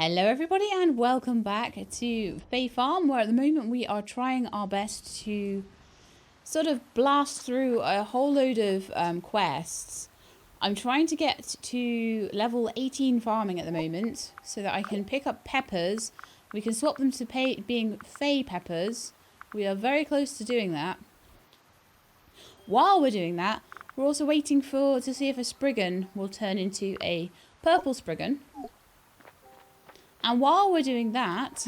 Hello everybody and welcome back to Fae Farm, where at the moment we are trying our best to sort of blast through a whole load of quests. I'm trying to get to level 18 farming at the moment so that I can pick up peppers. We can swap them to being Fae peppers. We are very close to doing that. While we're doing that, we're also waiting to see if a Spriggan will turn into a purple Spriggan. And while we're doing that,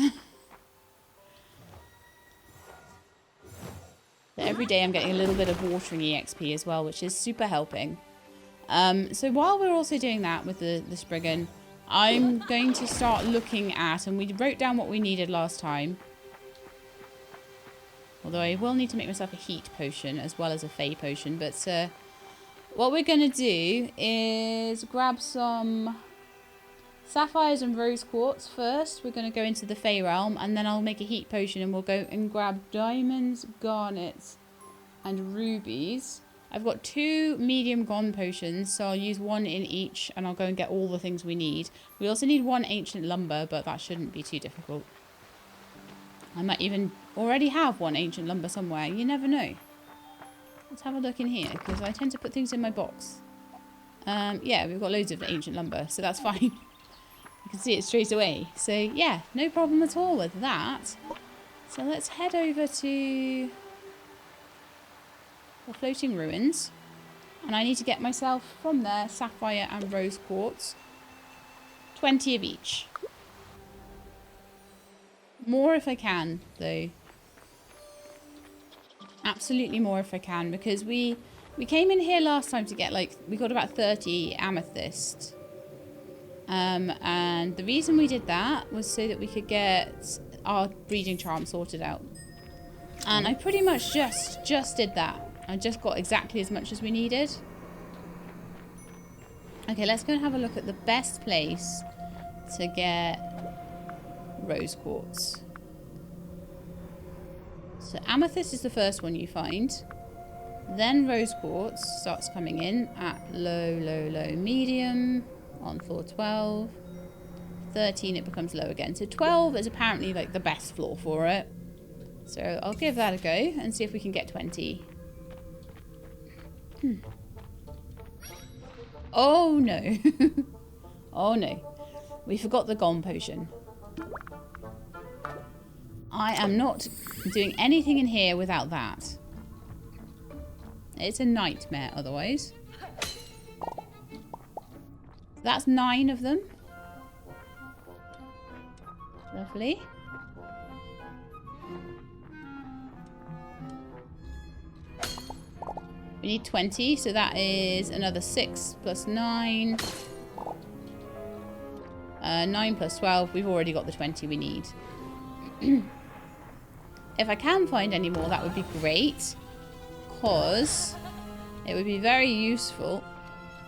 every day I'm getting a little bit of watering EXP as well, which is super helping. So while we're also doing that with the Spriggan, I'm going to start looking at, and we wrote down what we needed last time. Although I will need to make myself a heat potion as well as a Fae potion. But what we're going to do is grab some sapphires and rose quartz first. We're going to go into the Fae realm, and then I'll make a heat potion, and we'll go and grab diamonds, garnets, and rubies. I've got 2 medium gone potions, so I'll use 1 in each, and I'll go and get all the things we need. We also need 1 ancient lumber, but that shouldn't be too difficult. I might even already have 1 ancient lumber somewhere. You never know. Let's have a look in here, because I tend to put things in my box. Yeah, we've got loads of ancient lumber, so that's fine. You can see it straight away. So yeah, no problem at all with that. So let's head over to the floating ruins. And I need to get myself from there sapphire and rose quartz. 20 of each. More if I can, though. Absolutely more if I can, because we came in here last time to get, like, we got about 30 amethyst. And the reason we did that was so that we could get our breeding charm sorted out. And I pretty much just did that. I just got exactly as much as we needed. Okay, let's go and have a look at the best place to get rose quartz. So amethyst is the first one you find. Then rose quartz starts coming in at low, medium. On floor 12. 13 it becomes low again. So 12 is apparently like the best floor for it. So I'll give that a go and see if we can get 20. Oh no. Oh no. We forgot the gone potion. I am not doing anything in here without that. It's a nightmare otherwise. That's 9 of them. Lovely. We need 20, so that is another 6 plus 9. 9 plus 12. We've already got the 20 we need. If I can find any more, that would be great. Because it would be very useful.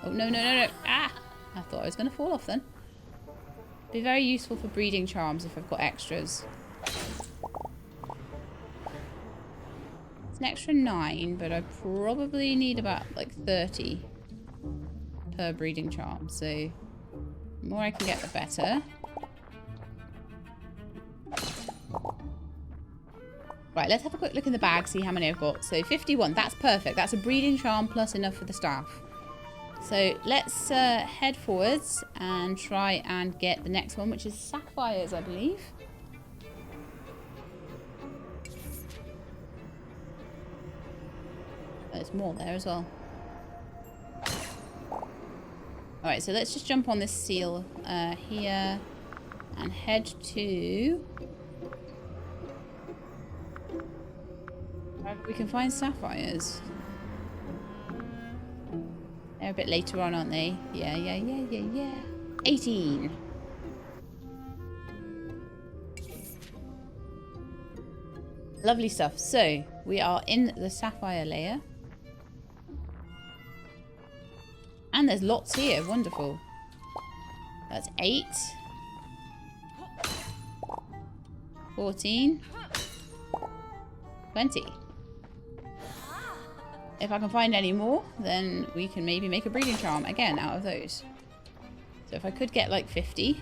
Oh, no. Ah! I thought I was going to fall off then. Be very useful for breeding charms if I've got extras. It's an extra 9, but I probably need about like 30 per breeding charm. So the more I can get, the better. Right, let's have a quick look in the bag, see how many I've got. So 51, that's perfect. That's a breeding charm plus enough for the staff. So let's head forwards and try and get the next one, which is sapphires, I believe. There's more there as well. Alright, so let's just jump on this seal here and head to where we can find sapphires. They're a bit later on, aren't they? Yeah. 18. Lovely stuff. So, we are in the sapphire layer. And there's lots here. Wonderful. That's 8. 14. 20. If I can find any more, then we can maybe make a breeding charm again out of those. So if I could get like 50.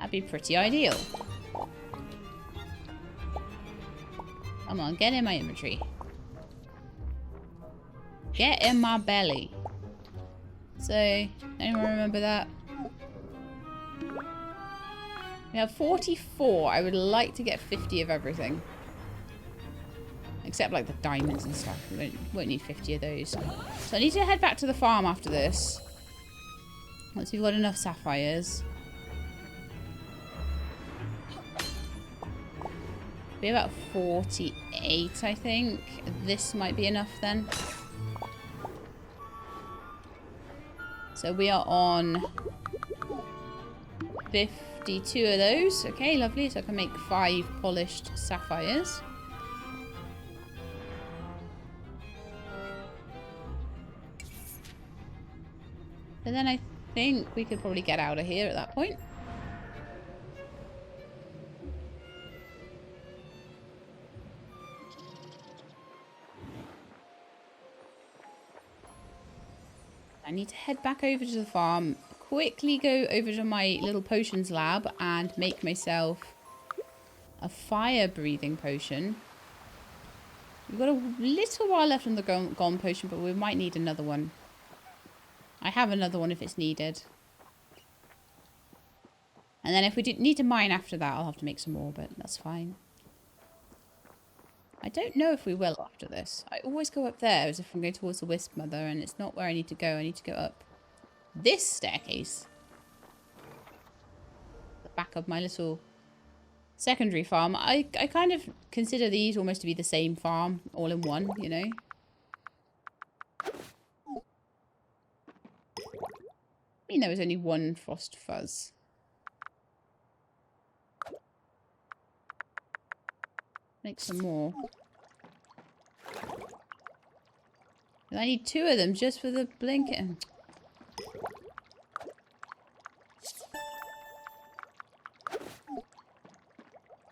That'd be pretty ideal. Come on, get in my inventory. Get in my belly. So, anyone remember that? We have 44. I would like to get 50 of everything. Except like the diamonds and stuff. We won't need 50 of those. So I need to head back to the farm after this. Once we've got enough sapphires. We have about 48, I think. This might be enough then. So we are on 52 of those. Okay, lovely. So I can make 5 polished sapphires. And then I think we could probably get out of here at that point. I need to head back over to the farm, quickly go over to my little potions lab and make myself a fire breathing potion. We've got a little while left on the golden potion, but we might need another one. I have another one if it's needed. And then if we need to mine after that, I'll have to make some more, but that's fine. I don't know if we will after this. I always go up there as if I'm going towards the Wisp Mother, and it's not where I need to go. I need to go up this staircase. The back of my little secondary farm. I kind of consider these almost to be the same farm, all in one, you know. I mean, there was only one frost fuzz. Make some more. I need 2 of them just for the blinking.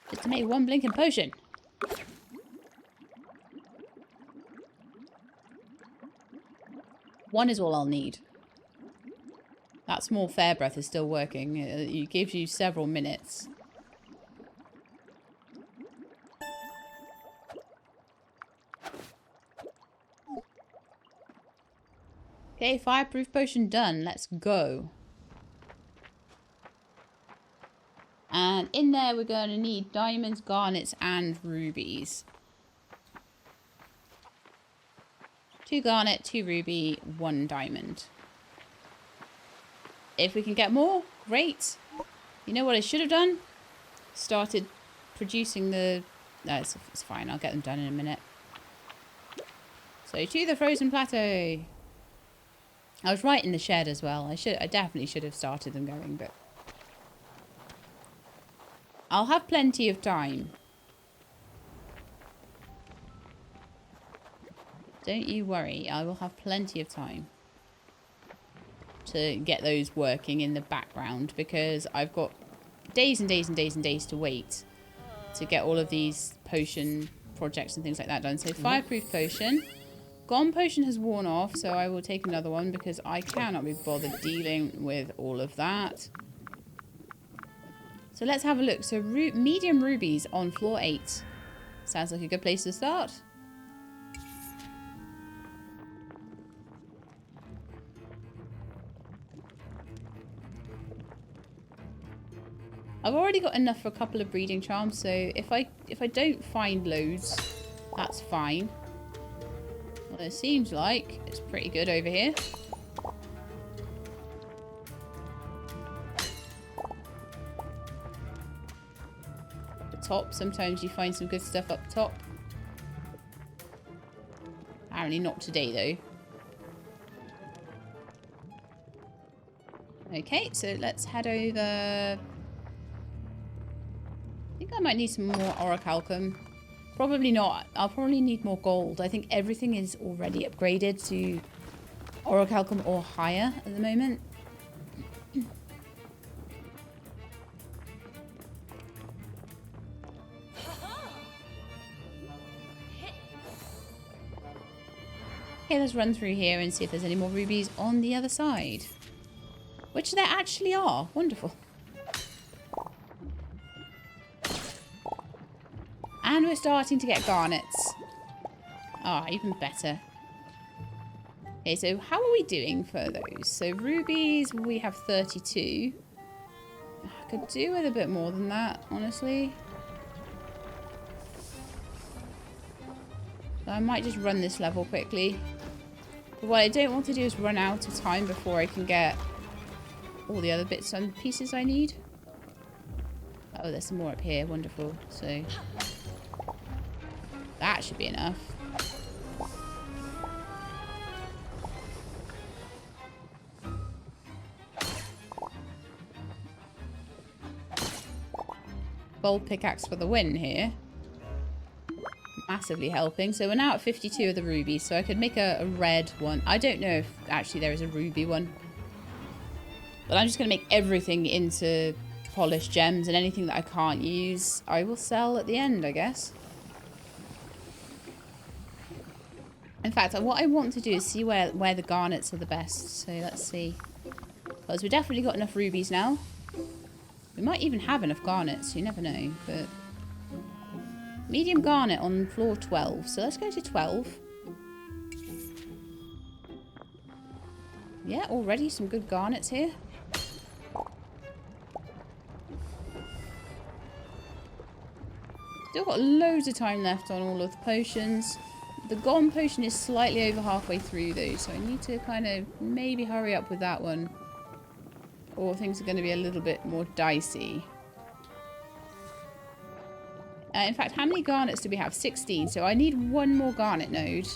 Just to make 1 blinking potion. One is all I'll need. That small fair breath is still working. It gives you several minutes. Okay, fireproof potion done. Let's go. And in there we're going to need diamonds, garnets, and rubies. 2 garnet, 2 ruby, 1 diamond. If we can get more, great. You know what I should have done? Started producing the... No, it's fine. I'll get them done in a minute. So to the frozen plateau. I was right in the shed as well. I definitely should have started them going, but I'll have plenty of time. Don't you worry. I will have plenty of time to get those working in the background, because I've got days and days and days and days to wait to get all of these potion projects and things like that done. So fireproof potion. Gone potion has worn off, so I will take another one because I cannot be bothered dealing with all of that. So let's have a look. So medium rubies on floor 8. Sounds like a good place to start. I've already got enough for a couple of breeding charms, so if I don't find loads, that's fine. Well, it seems like it's pretty good over here. The top, sometimes you find some good stuff up top. Apparently not today, though. Okay, so let's head over. I think I might need some more orichalcum. Probably not. I'll probably need more gold. I think everything is already upgraded to orichalcum or higher at the moment. Okay, let's run through here and see if there's any more rubies on the other side. Which there actually are. Wonderful. And we're starting to get garnets. Ah, even better. Okay, so how are we doing for those? So rubies, we have 32. I could do with a bit more than that, honestly. So I might just run this level quickly. But what I don't want to do is run out of time before I can get all the other bits and pieces I need. Oh, there's some more up here. Wonderful. So that should be enough. Gold pickaxe for the win here. Massively helping. So we're now at 52 of the rubies, so I could make a red one. I don't know if actually there is a ruby one. But I'm just going to make everything into polished gems, and anything that I can't use, I will sell at the end, I guess. In fact, what I want to do is see where the garnets are the best. So let's see. Because we've definitely got enough rubies now. We might even have enough garnets, you never know. But medium garnet on floor 12. So let's go to 12. Yeah, already some good garnets here. Still got loads of time left on all of the potions. The golden potion is slightly over halfway through though, so I need to kind of maybe hurry up with that one. Or things are going to be a little bit more dicey. In fact, how many garnets do we have? 16, so I need one more garnet node.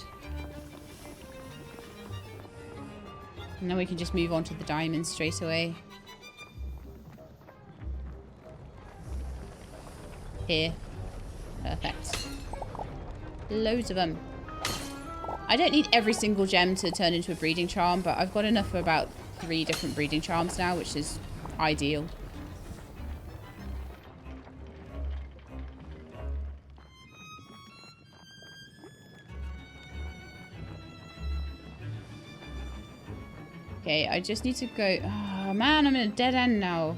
And then we can just move on to the diamonds straight away. Here. Perfect. Loads of them. I don't need every single gem to turn into a breeding charm, but I've got enough for about 3 different breeding charms now, which is ideal. Okay, I just need to go... Oh, man, I'm in a dead end now.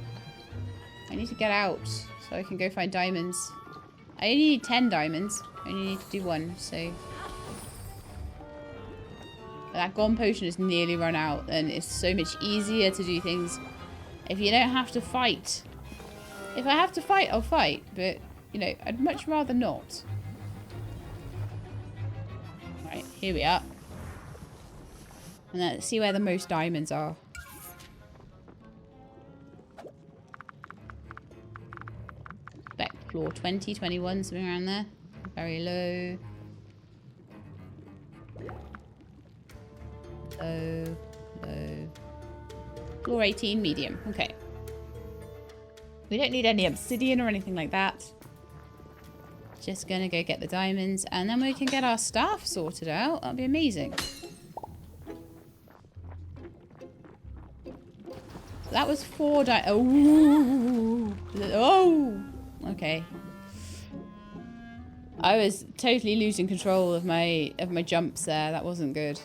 I need to get out so I can go find diamonds. I only need 10 diamonds. I only need to do 1, so... But that golden potion is nearly run out, and it's so much easier to do things if you don't have to fight. If I have to fight, I'll fight, but, you know, I'd much rather not. Right, here we are. And let's see where the most diamonds are. Back floor 20, 21, something around there. Very low. Low, low. Floor 18, medium. Okay. We don't need any obsidian or anything like that. Just gonna go get the diamonds, and then we can get our staff sorted out. That'd be amazing. That was 4 Oh! Oh! Okay. I was totally losing control of my jumps there. That wasn't good.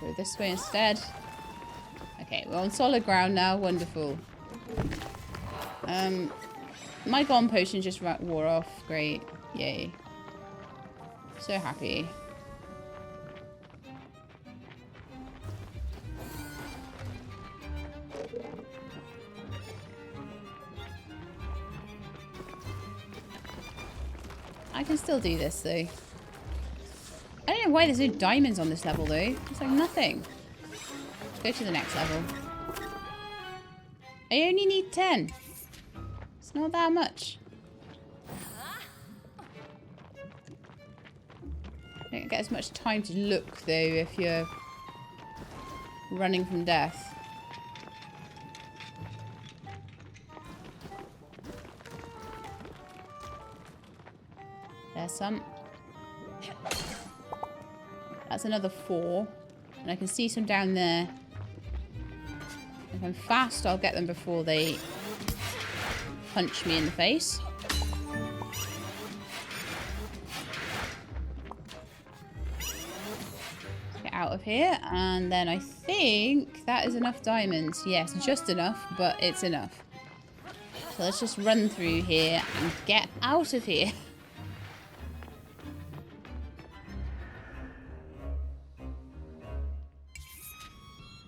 Go this way instead. Okay, we're on solid ground now. Wonderful. My golden potion just wore off. Great. Yay. So happy. I can still do this, though. I don't know why there's no diamonds on this level, though. It's like nothing. Let's go to the next level. I only need 10. It's not that much. I don't get as much time to look, though, if you're running from death. There's some. That's another 4. And I can see some down there. If I'm fast, I'll get them before they punch me in the face. Get out of here. And then I think that is enough diamonds. Yes, just enough, but it's enough. So let's just run through here and get out of here.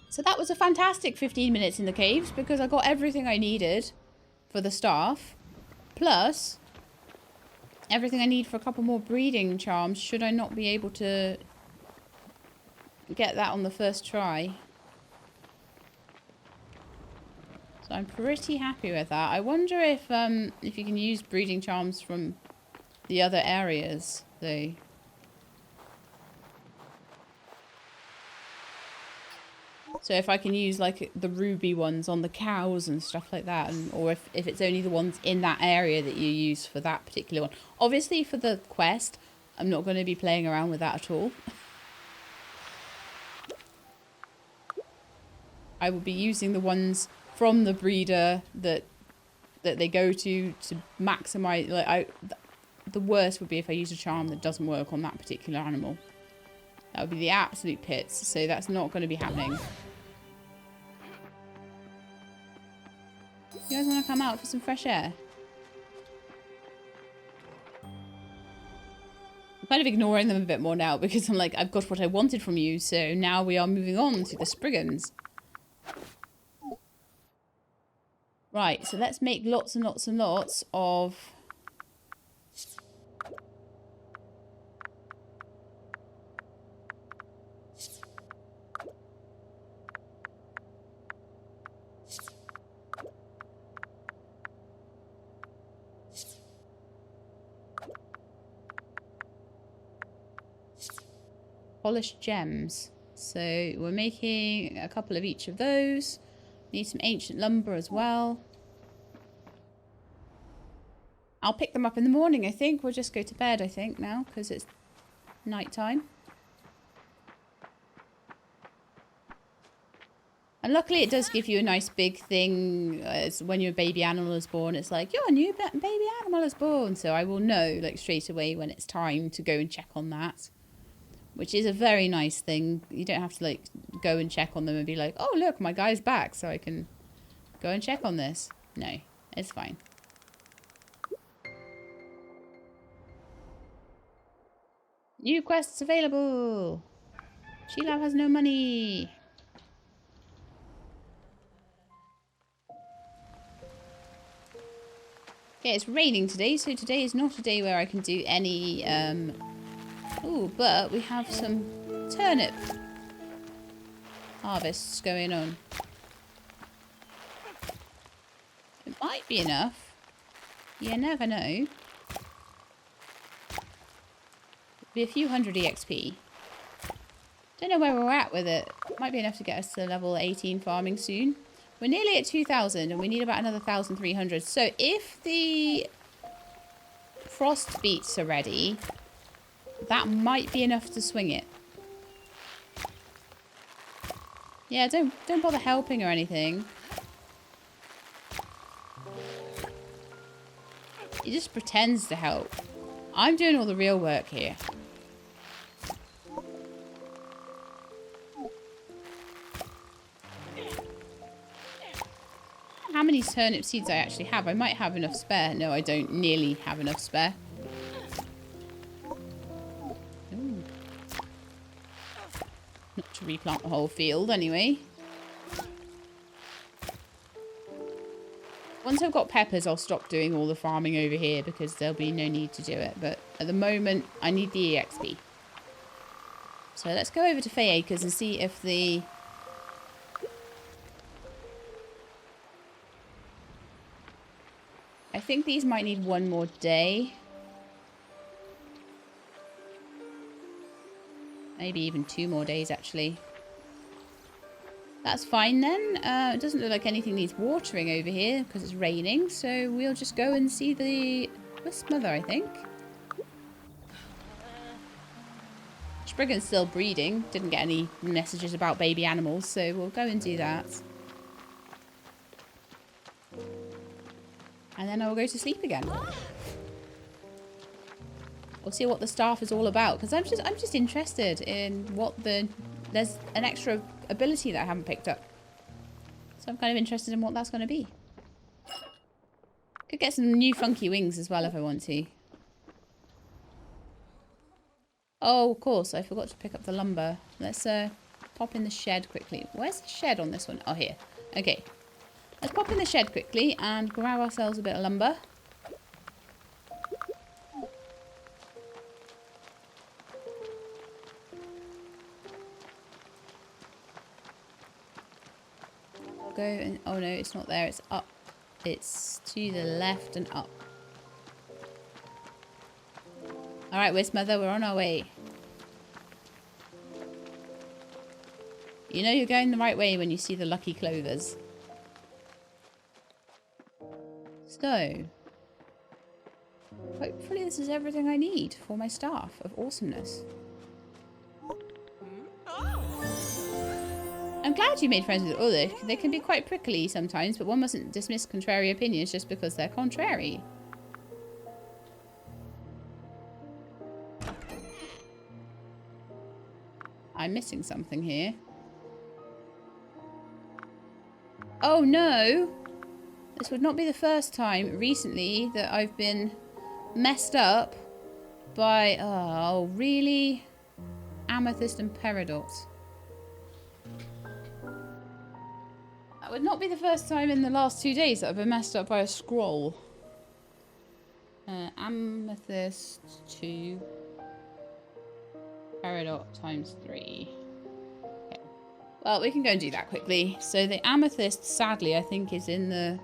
So that was a fantastic 15 minutes in the caves because I got everything I needed for the staff. Plus, everything I need for a couple more breeding charms should I not be able to get that on the first try. So I'm pretty happy with that. I wonder if you can use breeding charms from the other areas, though. So if I can use like the ruby ones on the cows and stuff like that, or if it's only the ones in that area that you use for that particular one. Obviously for the quest, I'm not going to be playing around with that at all. I will be using the ones from the breeder that they go to maximize. The worst would be if I use a charm that doesn't work on that particular animal. That would be the absolute pits. So that's not going to be happening. You guys want to come out for some fresh air? I'm kind of ignoring them a bit more now because I'm like, I've got what I wanted from you. So now we are moving on to the Spriggans. Right, so let's make lots and lots and lots of... polished gems. So we're making a couple of each of those. Need some ancient lumber as well. I'll pick them up in the morning, I think. We'll just go to bed, I think, now, because it's night time. And luckily it does give you a nice big thing as when your baby animal is born. It's like, your new baby animal is born. So I will know like straight away when it's time to go and check on that. Which is a very nice thing. You don't have to like go and check on them and be like, oh look, my guy's back, so I can go and check on this. No, it's fine. New quests available. Sheila has no money. Okay, it's raining today, so today is not a day where I can do any ooh, but we have some turnip harvests going on. It might be enough. You never know. It'll be a few hundred EXP. Don't know where we're at with it. Might be enough to get us to level 18 farming soon. We're nearly at 2,000 and we need about another 1,300. So if the frost beats are ready, that might be enough to swing it. Yeah, don't bother helping or anything. He just pretends to help. I'm doing all the real work here. How many turnip seeds I actually have? I might have enough spare. No, I don't nearly have enough spare. Not to replant the whole field, anyway. Once I've got peppers, I'll stop doing all the farming over here because there'll be no need to do it. But at the moment, I need the EXP. So let's go over to Fae Acres and see if the... I think these might need one more day. Maybe even 2 more days, actually. That's fine then. It doesn't look like anything needs watering over here because it's raining. So we'll just go and see the Wisp Mother, I think. Spriggan's still breeding. Didn't get any messages about baby animals, so we'll go and do that. And then I'll go to sleep again. We'll see what the staff is all about because I'm just interested in what the there's an extra ability that I haven't picked up. So I'm kind of interested in what that's going to be. Could get some new funky wings as well if I want to. Oh, of course, I forgot to pick up the lumber. Let's pop in the shed quickly. Where's the shed on this one? Oh, here. Okay. Let's pop in the shed quickly and grab ourselves a bit of lumber. Go and... Oh, no, it's not there. It's up. It's to the left and up. Alright, Wisp Mother, we're on our way. You know you're going the right way when you see the lucky clovers. So, hopefully this is everything I need for my staff of awesomeness. I'm glad you made friends with Ulrich. They can be quite prickly sometimes, but one mustn't dismiss contrary opinions just because they're contrary. I'm missing something here. Oh no! This would not be the first time recently that I've been messed up by... Oh, really? Amethyst and Peridot. That would not be the first time in the last 2 days that I've been messed up by a scroll. Amethyst 2. Peridot times 3. Okay. Well, we can go and do that quickly. So the amethyst, sadly, I think is in the...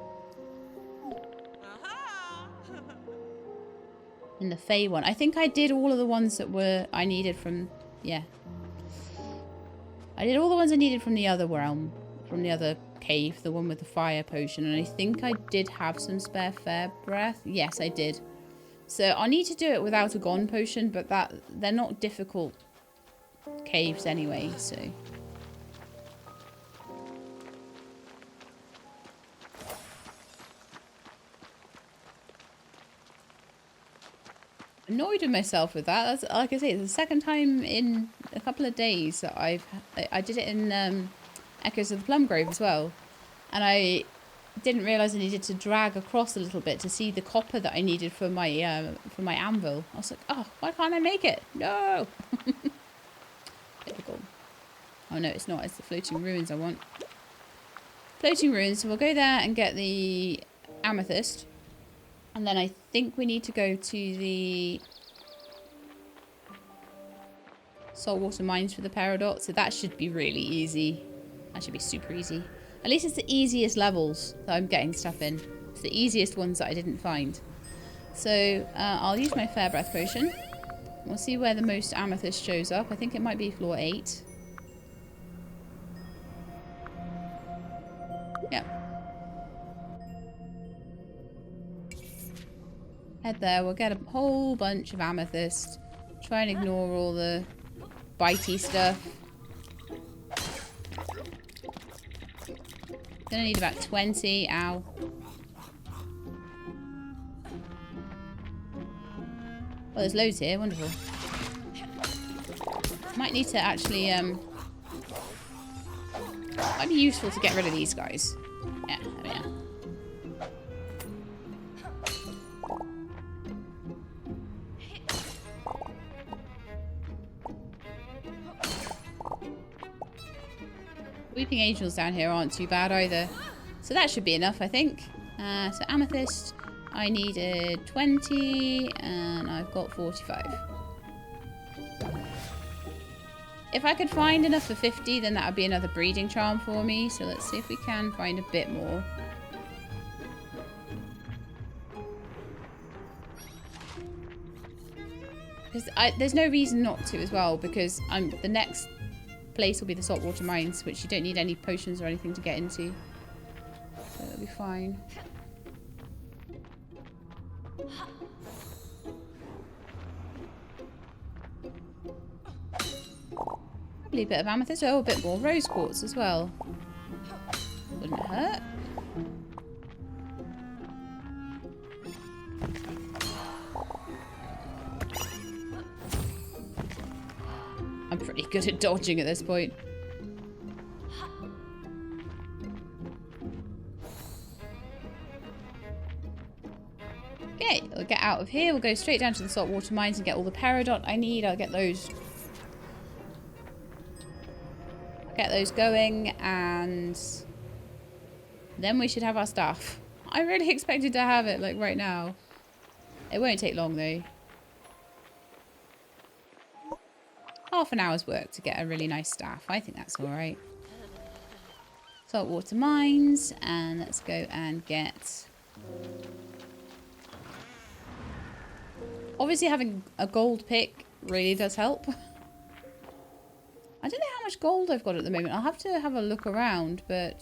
in the Fae one. I think I did all of the ones that were... I needed from... Yeah. I did all the ones I needed from the other realm. From the other cave. The one with the fire potion. And I think I did have some spare fair breath. Yes, I did. So I'll need to do it without a gone potion. But that they're not difficult caves anyway, so... Annoyed with myself with that. That's, like I say, it's the second time in a couple of days that I did it in Echoes of the Plum Grove as well, and I didn't realise I needed to drag across a little bit to see the copper that I needed for my anvil. I was like, oh, why can't I make it? No. Typical. Oh no, it's not. It's the floating ruins I want. Floating ruins. So we'll go there and get the amethyst. And then I think we need to go to the saltwater mines for the Peridot. So that should be really easy. That should be super easy. At least it's the easiest levels that I'm getting stuff in. It's the easiest ones that I didn't find. So I'll use my Fair Breath potion. We'll see where the most amethyst shows up. I think it might be floor 8. Yep. Head there, we'll get a whole bunch of amethyst. Try and ignore all the bitey stuff. Gonna need about 20. Ow. Well, there's loads here. Wonderful. Might need to actually, might be useful to get rid of these guys. Yeah, there we are. Weeping angels down here aren't too bad either. So that should be enough, I think. So amethyst, I needed 20 and I've got 45. If I could find enough for 50, then that would be another breeding charm for me. So let's see if we can find a bit more. Because there's no reason not to as well, because the next place will be the saltwater mines, which you don't need any potions or anything to get into. So it'll be fine. Probably a bit of amethyst. Oh, a bit more rose quartz as well. Wouldn't hurt. I'm pretty good good at dodging at this point. Okay, we'll get out of here. We'll go straight down to the saltwater mines and get all the peridot I need. I'll get those going, and then we should have our stuff. I really expected to have it like right now. It won't take long though. Half an hour's work to get a really nice staff. I think that's alright. Saltwater mines, and let's go and get... Obviously having a gold pick really does help. I don't know how much gold I've got at the moment. I'll have to have a look around, but...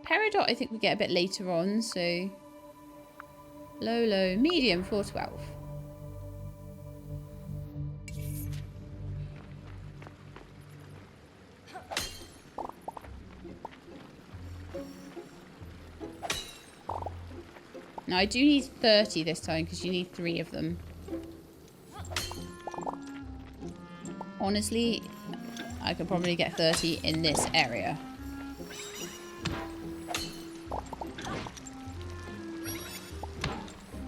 Peridot I think we get a bit later on, so... Low, medium, 412. Now I do need 30 this time because you need 3 of them. Honestly, I could probably get 30 in this area.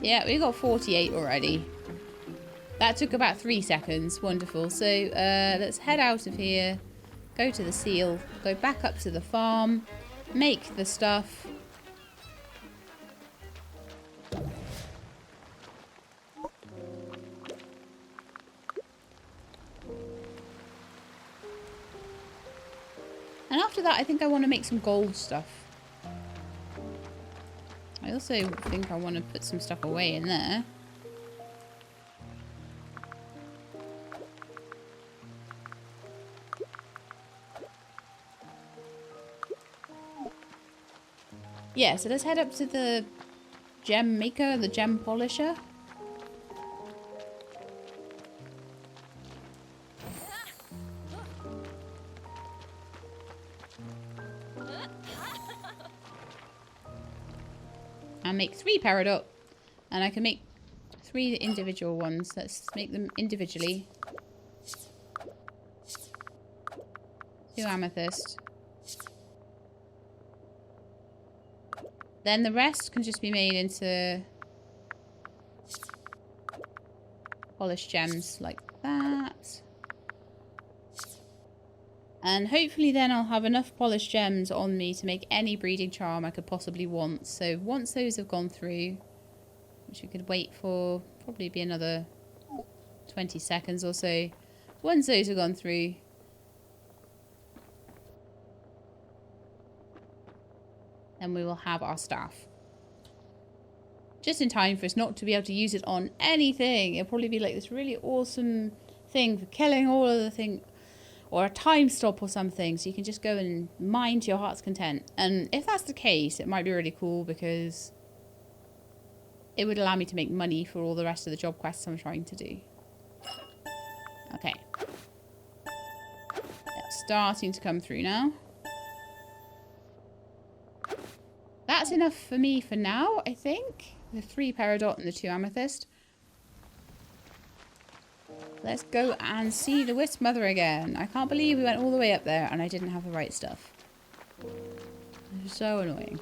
Yeah, we got 48 already. That took about 3 seconds. Wonderful. So let's head out of here. Go to the seal. Go back up to the farm. Make the stuff. And after that, I think I want to make some gold stuff. I also think I want to put some stuff away in there. Yeah, so let's head up to the gem maker, the gem polisher. And make 3 peridot, and I can make 3 individual ones. Let's make them individually. 2 amethyst. Then the rest can just be made into polished gems like that. And hopefully then I'll have enough polished gems on me to make any breeding charm I could possibly want. So once those have gone through, which we could wait for, probably be another 20 seconds or so. Once those have gone through, then we will have our staff. Just in time for us not to be able to use it on anything. It'll probably be like this really awesome thing for killing all of the things. Or a time stop or something, so you can just go and mine to your heart's content. And if that's the case, it might be really cool because it would allow me to make money for all the rest of the job quests I'm trying to do. Okay. It's starting to come through now. That's enough for me for now, I think. The 3 peridot and the 2 amethyst. Let's go and see the Wisp Mother again. I can't believe we went all the way up there and I didn't have the right stuff. It's so annoying.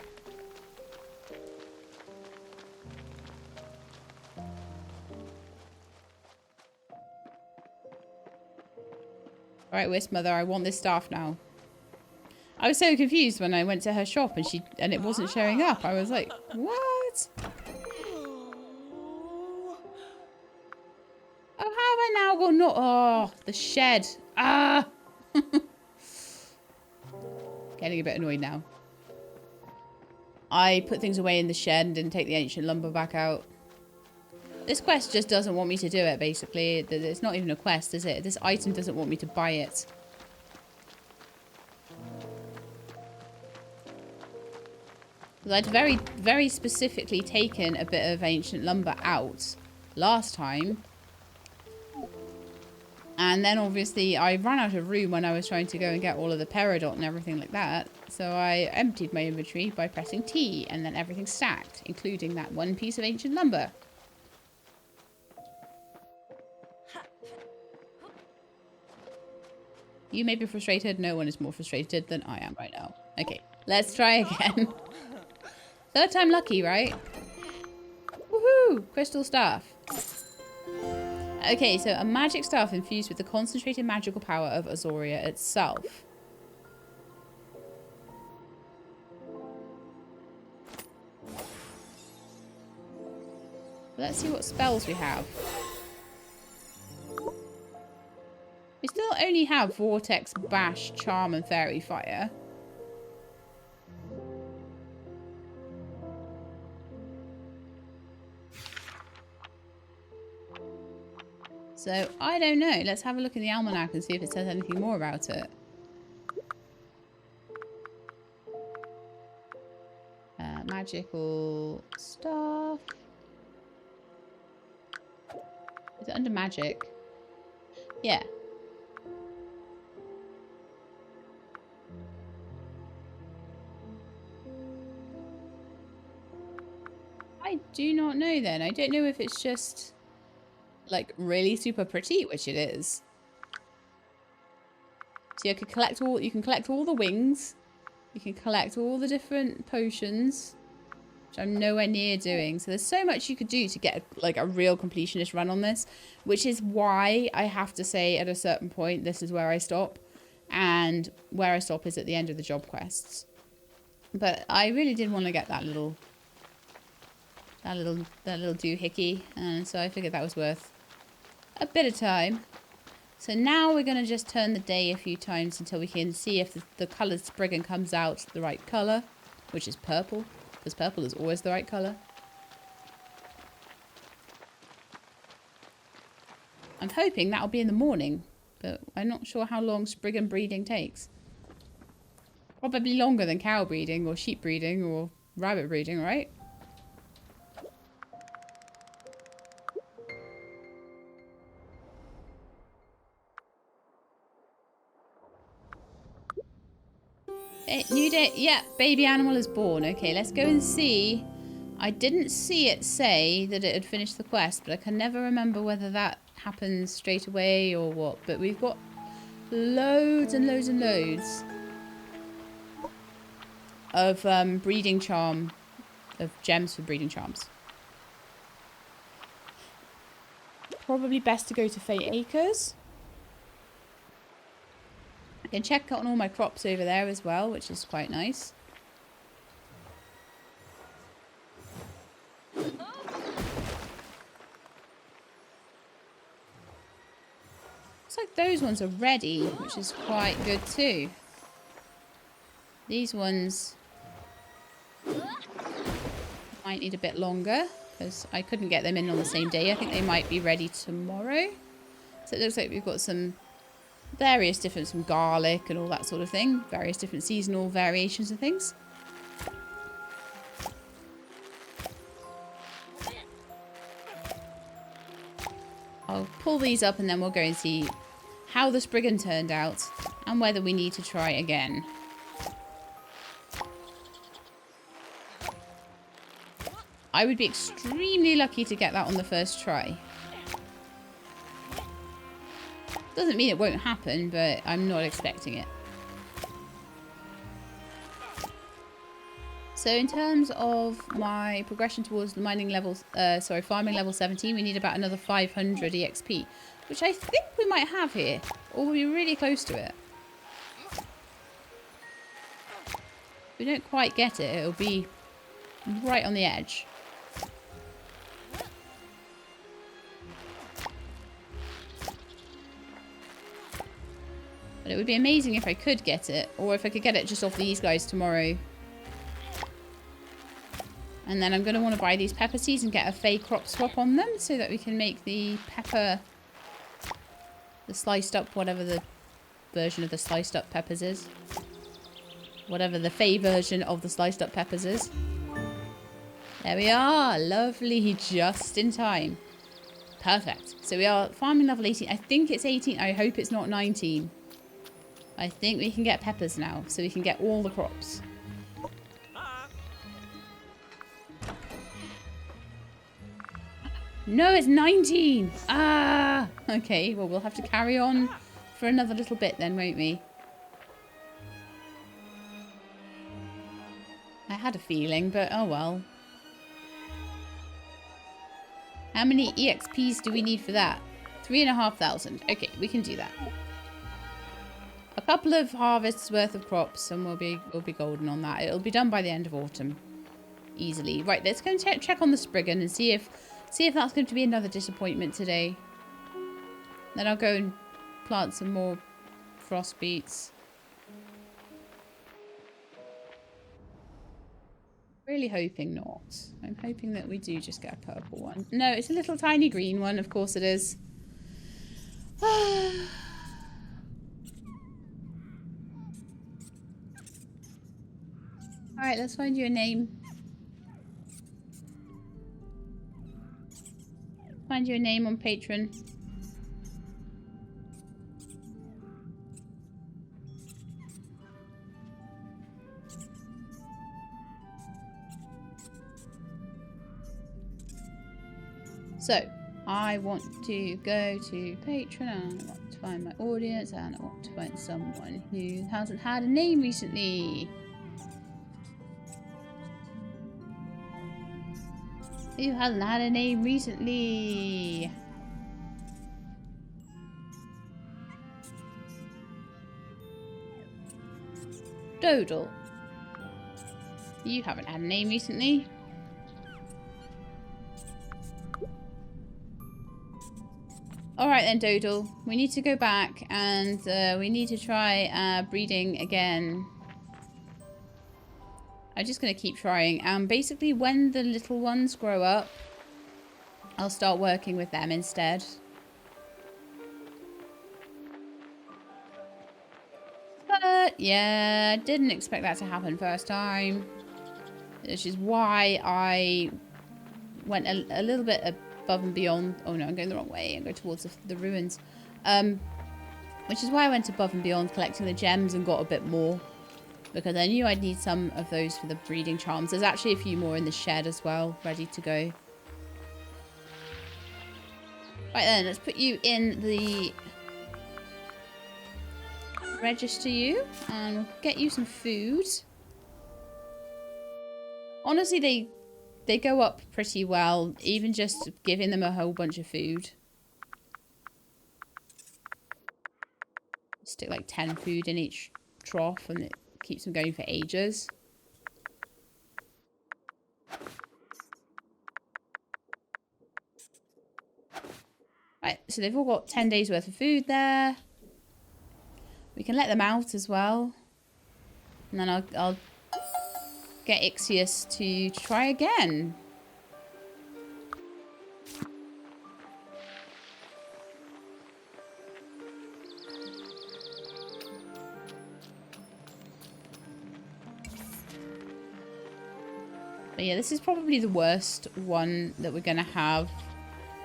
Alright, Wisp Mother, I want this staff now. I was so confused when I went to her shop and it wasn't showing up. I was like, what? Oh, how have I now gone? No, oh, the shed. Ah! Getting a bit annoyed now. I put things away in the shed and didn't take the ancient lumber back out. This quest just doesn't want me to do it, basically. It's not even a quest, is it? This item doesn't want me to buy it. I'd very specifically taken a bit of ancient lumber out last time. And then obviously I ran out of room when I was trying to go and get all of the peridot and everything like that. So I emptied my inventory by pressing T, and then everything stacked, including that one piece of ancient lumber. You may be frustrated. No one is more frustrated than I am right now. Okay, let's try again. Third time lucky, right? Woohoo! Crystal staff. Okay, so a magic staff infused with the concentrated magical power of Azoria itself. Let's see what spells we have. We still only have Vortex, Bash, Charm, and Fairy Fire. So, I don't know. Let's have a look in the almanac and see if it says anything more about it. Magical stuff. Is it under magic? Yeah. I do not know then. I don't know if it's just like really super pretty, which it is. So you can collect all the wings. You can collect all the different potions, which I'm nowhere near doing. So there's so much you could do to get like a real completionist run on this, which is why I have to say at a certain point, this is where I stop. And where I stop is at the end of the job quests. But I really did want to get that little doohickey. And so I figured that was worth a bit of time. So now we're going to just turn the day a few times until we can see if the coloured Spriggan comes out the right colour, which is purple, because purple is always the right colour. I'm hoping that'll be in the morning, but I'm not sure how long Spriggan breeding takes. Probably longer than cow breeding or sheep breeding or rabbit breeding, right? New day. Yeah, baby animal is born. Okay, let's go and see. I didn't see it say that it had finished the quest, but I can never remember whether that happens straight away or what. But we've got loads and loads and loads of breeding charm, of gems for breeding charms. Probably best to go to Fae Acres. I can check on all my crops over there as well, which is quite nice. Looks like those ones are ready, which is quite good too. These ones might need a bit longer because I couldn't get them in on the same day. I think they might be ready tomorrow. So it looks like we've got some various different, some garlic and all that sort of thing. Various different seasonal variations of things. I'll pull these up and then we'll go and see how the Spriggan turned out and whether we need to try again. I would be extremely lucky to get that on the first try. Doesn't mean it won't happen, but I'm not expecting it. So in terms of my progression towards the farming level 17, we need about another 500 EXP, which I think we might have here, or we'll be really close to it. If we don't quite get it, it'll be right on the edge. But it would be amazing if I could get it, or if I could get it just off these guys tomorrow. And then I'm going to want to buy these pepper seeds and get a Fae crop swap on them so that we can make the pepper, the sliced up, whatever the version of the sliced up peppers is. Whatever the Fae version of the sliced up peppers is. There we are. Lovely. Just in time. Perfect. So we are farming level 18. I think it's 18. I hope it's not 19. I think we can get peppers now, so we can get all the crops. No, it's 19! Ah! Okay, well, we'll have to carry on for another little bit then, won't we? I had a feeling, but oh well. How many EXPs do we need for that? 3,500. Okay, we can do that. A couple of harvests worth of crops and we'll be golden on that. It'll be done by the end of autumn. Easily. Right, let's go and check on the Spriggan and see if that's going to be another disappointment today. Then I'll go and plant some more frost beets. Really hoping not. I'm hoping that we do just get a purple one. No, it's a little tiny green one. Of course it is. Alright, let's find you a name. Find you a name on Patreon. So, I want to go to Patreon and I want to find my audience and I want to find someone who hasn't had a name recently. Who hasn't had a name recently? Dodal. You haven't had a name recently. Alright then, Dodal. We need to go back and we need to try breeding again. I'm just going to keep trying. Basically, when the little ones grow up, I'll start working with them instead. But, yeah, didn't expect that to happen first time. Which is why I went a little bit above and beyond. Oh no, I'm going the wrong way. I'm going towards the ruins. Which is why I went above and beyond collecting the gems and got a bit more. Because I knew I'd need some of those for the breeding charms. There's actually a few more in the shed as well, ready to go. Right then, let's put you in the register you. And we'll get you some food. Honestly, they go up pretty well, even just giving them a whole bunch of food. Stick like 10 food in each trough and it keeps them going for ages. Right, so they've all got 10 days worth of food there. We can let them out as well. And then I'll get Ixius to try again. But yeah, this is probably the worst one that we're going to have.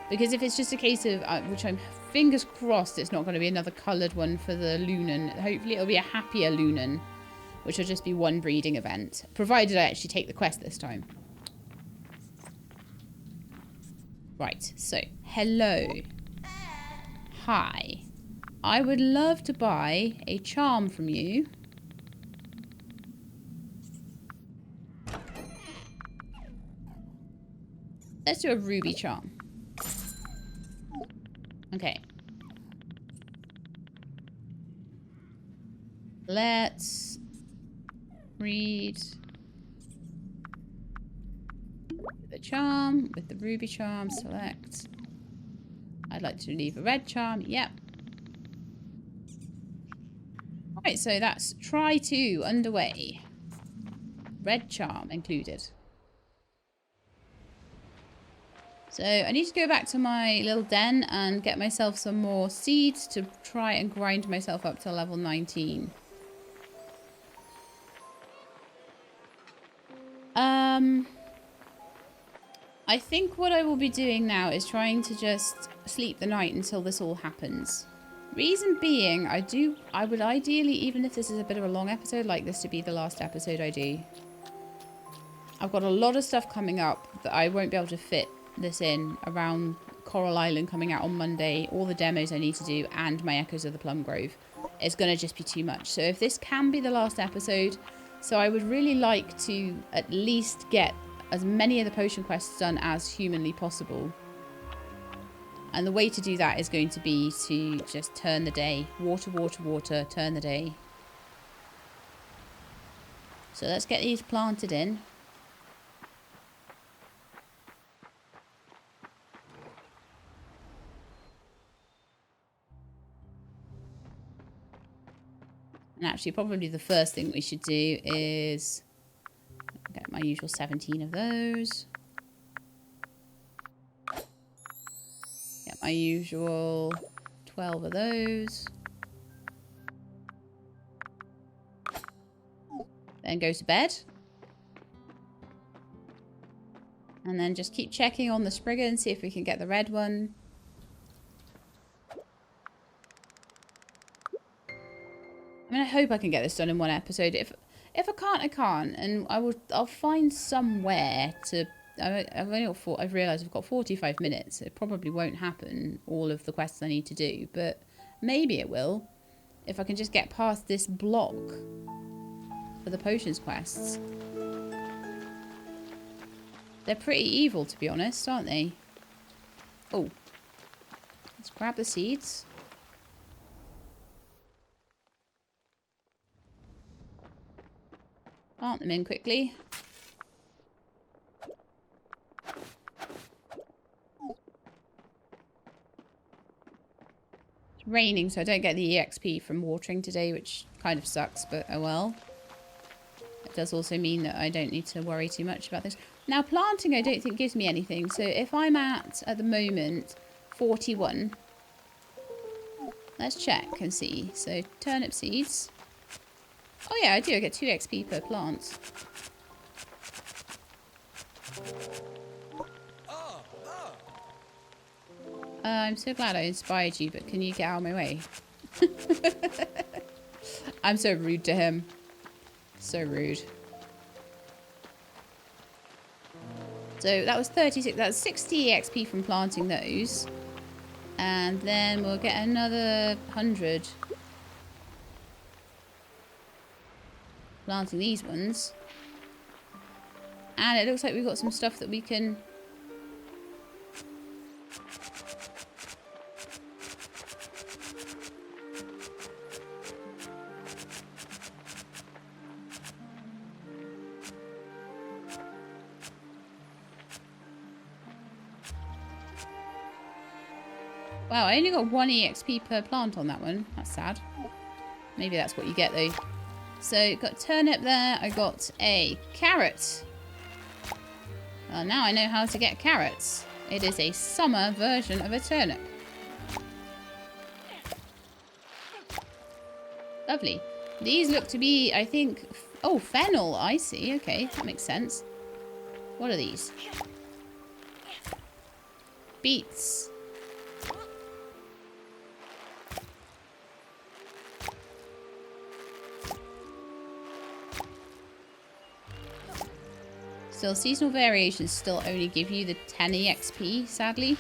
Because if it's just a case of, which I'm fingers crossed it's not going to be another coloured one for the Lunan. Hopefully it'll be a happier Lunan, which will just be one breeding event. Provided I actually take the quest this time. Right, so, hello. Hi. I would love to buy a charm from you. Let's do a ruby charm. Okay. Let's read the charm with the ruby charm. Select. I'd like to leave a red charm. Yep. Alright, so that's try 2 underway. Red charm included. So I need to go back to my little den and get myself some more seeds to try and grind myself up to level 19. I think what I will be doing now is trying to just sleep the night until this all happens. Reason being, I would ideally, even if this is a bit of a long episode, like this to be the last episode I do. I've got a lot of stuff coming up that I won't be able to fit this in around Coral Island coming out on Monday, all the demos I need to do, and my Echoes of the Plum Grove. It's going to just be too much. So if this can be the last episode, so I would really like to at least get as many of the potion quests done as humanly possible. And the way to do that is going to be to just turn the day. Water, water, water, turn the day. So let's get these planted in. And actually, probably the first thing we should do is get my usual 17 of those. Get my usual 12 of those. Then go to bed. And then just keep checking on the Spriggan, see if we can get the red one. I mean, I hope I can get this done in one episode. If I can't, I can't. And I'll find somewhere to... I've realised I've got 45 minutes. It probably won't happen, all of the quests I need to do. But maybe it will. If I can just get past this block for the potions quests. They're pretty evil, to be honest, aren't they? Oh. Let's grab the seeds. Plant them in quickly. It's raining, so I don't get the EXP from watering today, which kind of sucks, but oh well. It does also mean that I don't need to worry too much about this. Now, planting I don't think gives me anything. So if I'm at the moment, 41. Let's check and see. So turnip seeds. Oh yeah, I do. I get 2 XP per plant. I'm so glad I inspired you, but can you get out of my way? I'm so rude to him. So rude. So that was 36. That's 60 XP from planting those. And then we'll get another 100 planting these ones. And it looks like we've got some stuff that we can... Wow, I only got 1 EXP per plant on that one. That's sad. Maybe that's what you get though. So, got turnip there. I got a carrot. Well, now I know how to get carrots. It is a summer version of a turnip. Lovely. These look to be, I think... Oh, fennel. I see. Okay, that makes sense. What are these? Beets. Still, seasonal variations still only give you the 10 EXP, sadly.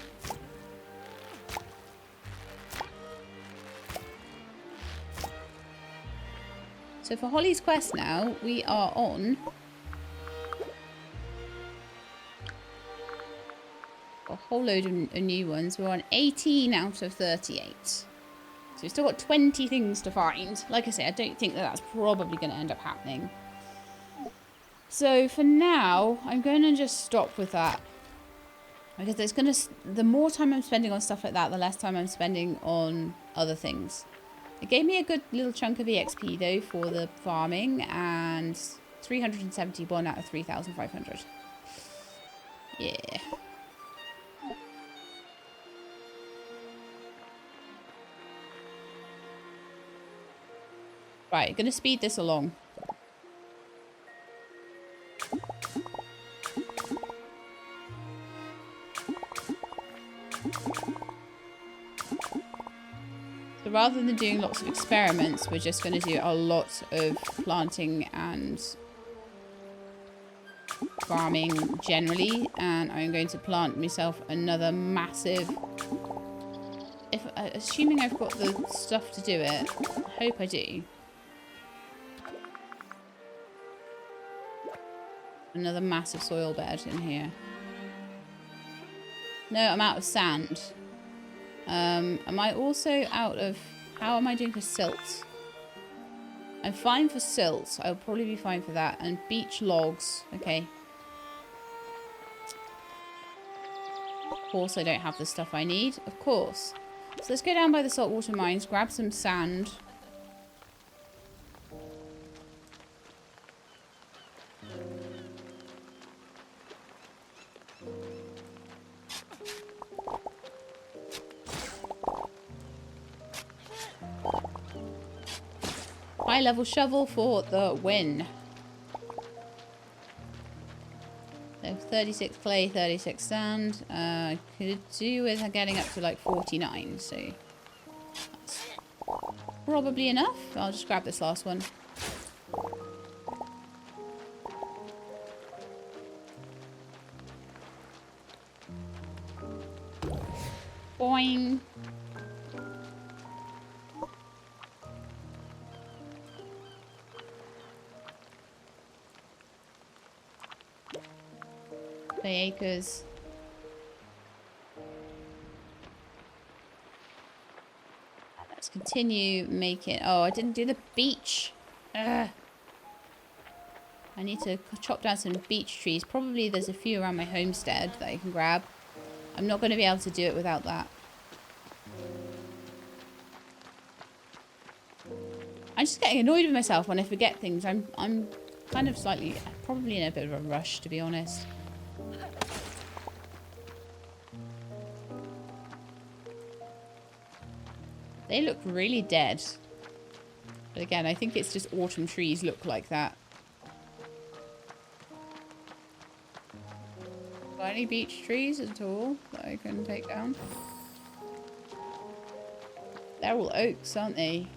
So for Holly's quest now, we are on... a whole load of new ones. We're on 18 out of 38. So we've still got 20 things to find. Like I say, I don't think that that's probably going to end up happening. So for now, I'm going to just stop with that. Because it's going to... The more time I'm spending on stuff like that, the less time I'm spending on other things. It gave me a good little chunk of EXP though for the farming. And 371 out of 3,500. Yeah. Right, going to speed this along. So rather than doing lots of experiments, we're just going to do a lot of planting and farming generally, and I'm going to plant myself another massive... assuming I've got the stuff to do it, I hope I do. Another massive soil bed in here. No, I'm out of sand. Am I also out of... How am I doing for silt? I'm fine for silt. I'll probably be fine for that. And beach logs. Okay. Of course I don't have the stuff I need. Of course. So let's go down by the saltwater mines, grab some sand. High level shovel for the win. So 36 clay, 36 sand. Could do with getting up to like 49, so that's probably enough. I'll just grab this last one. Boing. Acres. Let's continue making... Oh, I didn't do the beach. Ugh. I need to chop down some beech trees. Probably there's a few around my homestead that I can grab. I'm not going to be able to do it without that. I'm just getting annoyed with myself when I forget things. I'm kind of slightly... Probably in a bit of a rush, to be honest. They look really dead. But again, I think it's just autumn trees look like that. Got any beech trees at all that I can take down? They're all oaks, aren't they?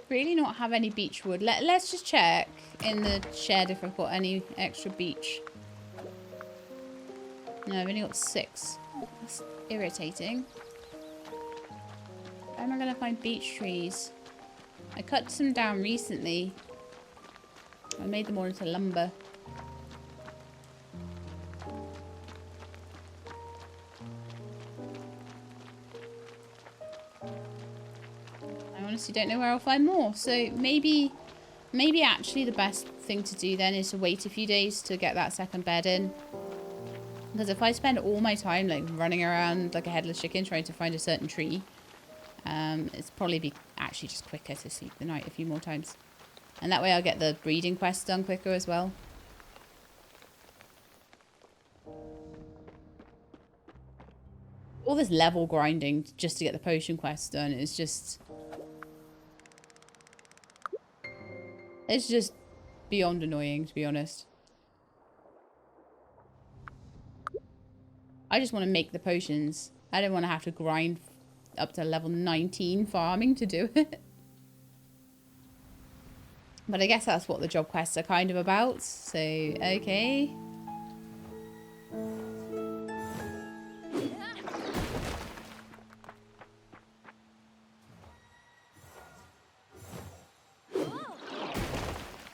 Really not have any beech wood. Let's just check in the shed if I've got any extra beech. No, I've only got 6. That's irritating. Where am I going to find beech trees? I cut some down recently. I made them all into lumber. Honestly don't know where I'll find more, so maybe actually the best thing to do then is to wait a few days to get that second bed in, because if I spend all my time like running around like a headless chicken trying to find a certain tree, it's probably be actually just quicker to sleep the night a few more times, and that way I'll get the breeding quest done quicker as well. All this level grinding just to get the potion quest done is just... It's just beyond annoying, to be honest. I just want to make the potions. I don't want to have to grind up to level 19 farming to do it. But I guess that's what the job quests are kind of about. So, okay.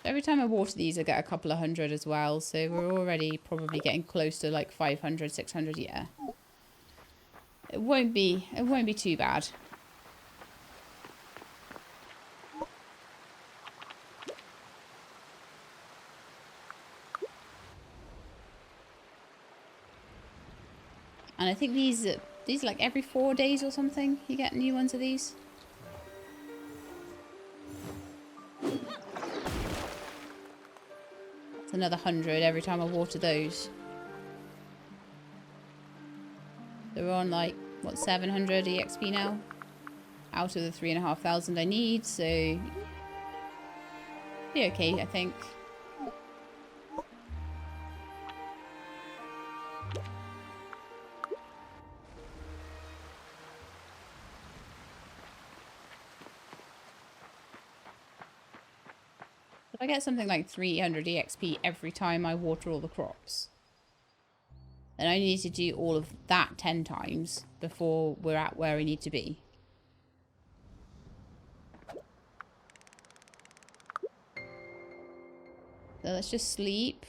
Every time I water these, I get a couple of hundred as well. So we're already probably getting close to like 500, 600. Yeah. It won't be too bad. And I think these like every 4 days or something, you get new ones of these. It's another 100 every time I water those. So we're on like, what, 700 EXP now? Out of the 3,500 I need, so... be okay, I think. I get something like 300 EXP every time I water all the crops. Then I need to do all of that 10 times before we're at where we need to be. So let's just sleep.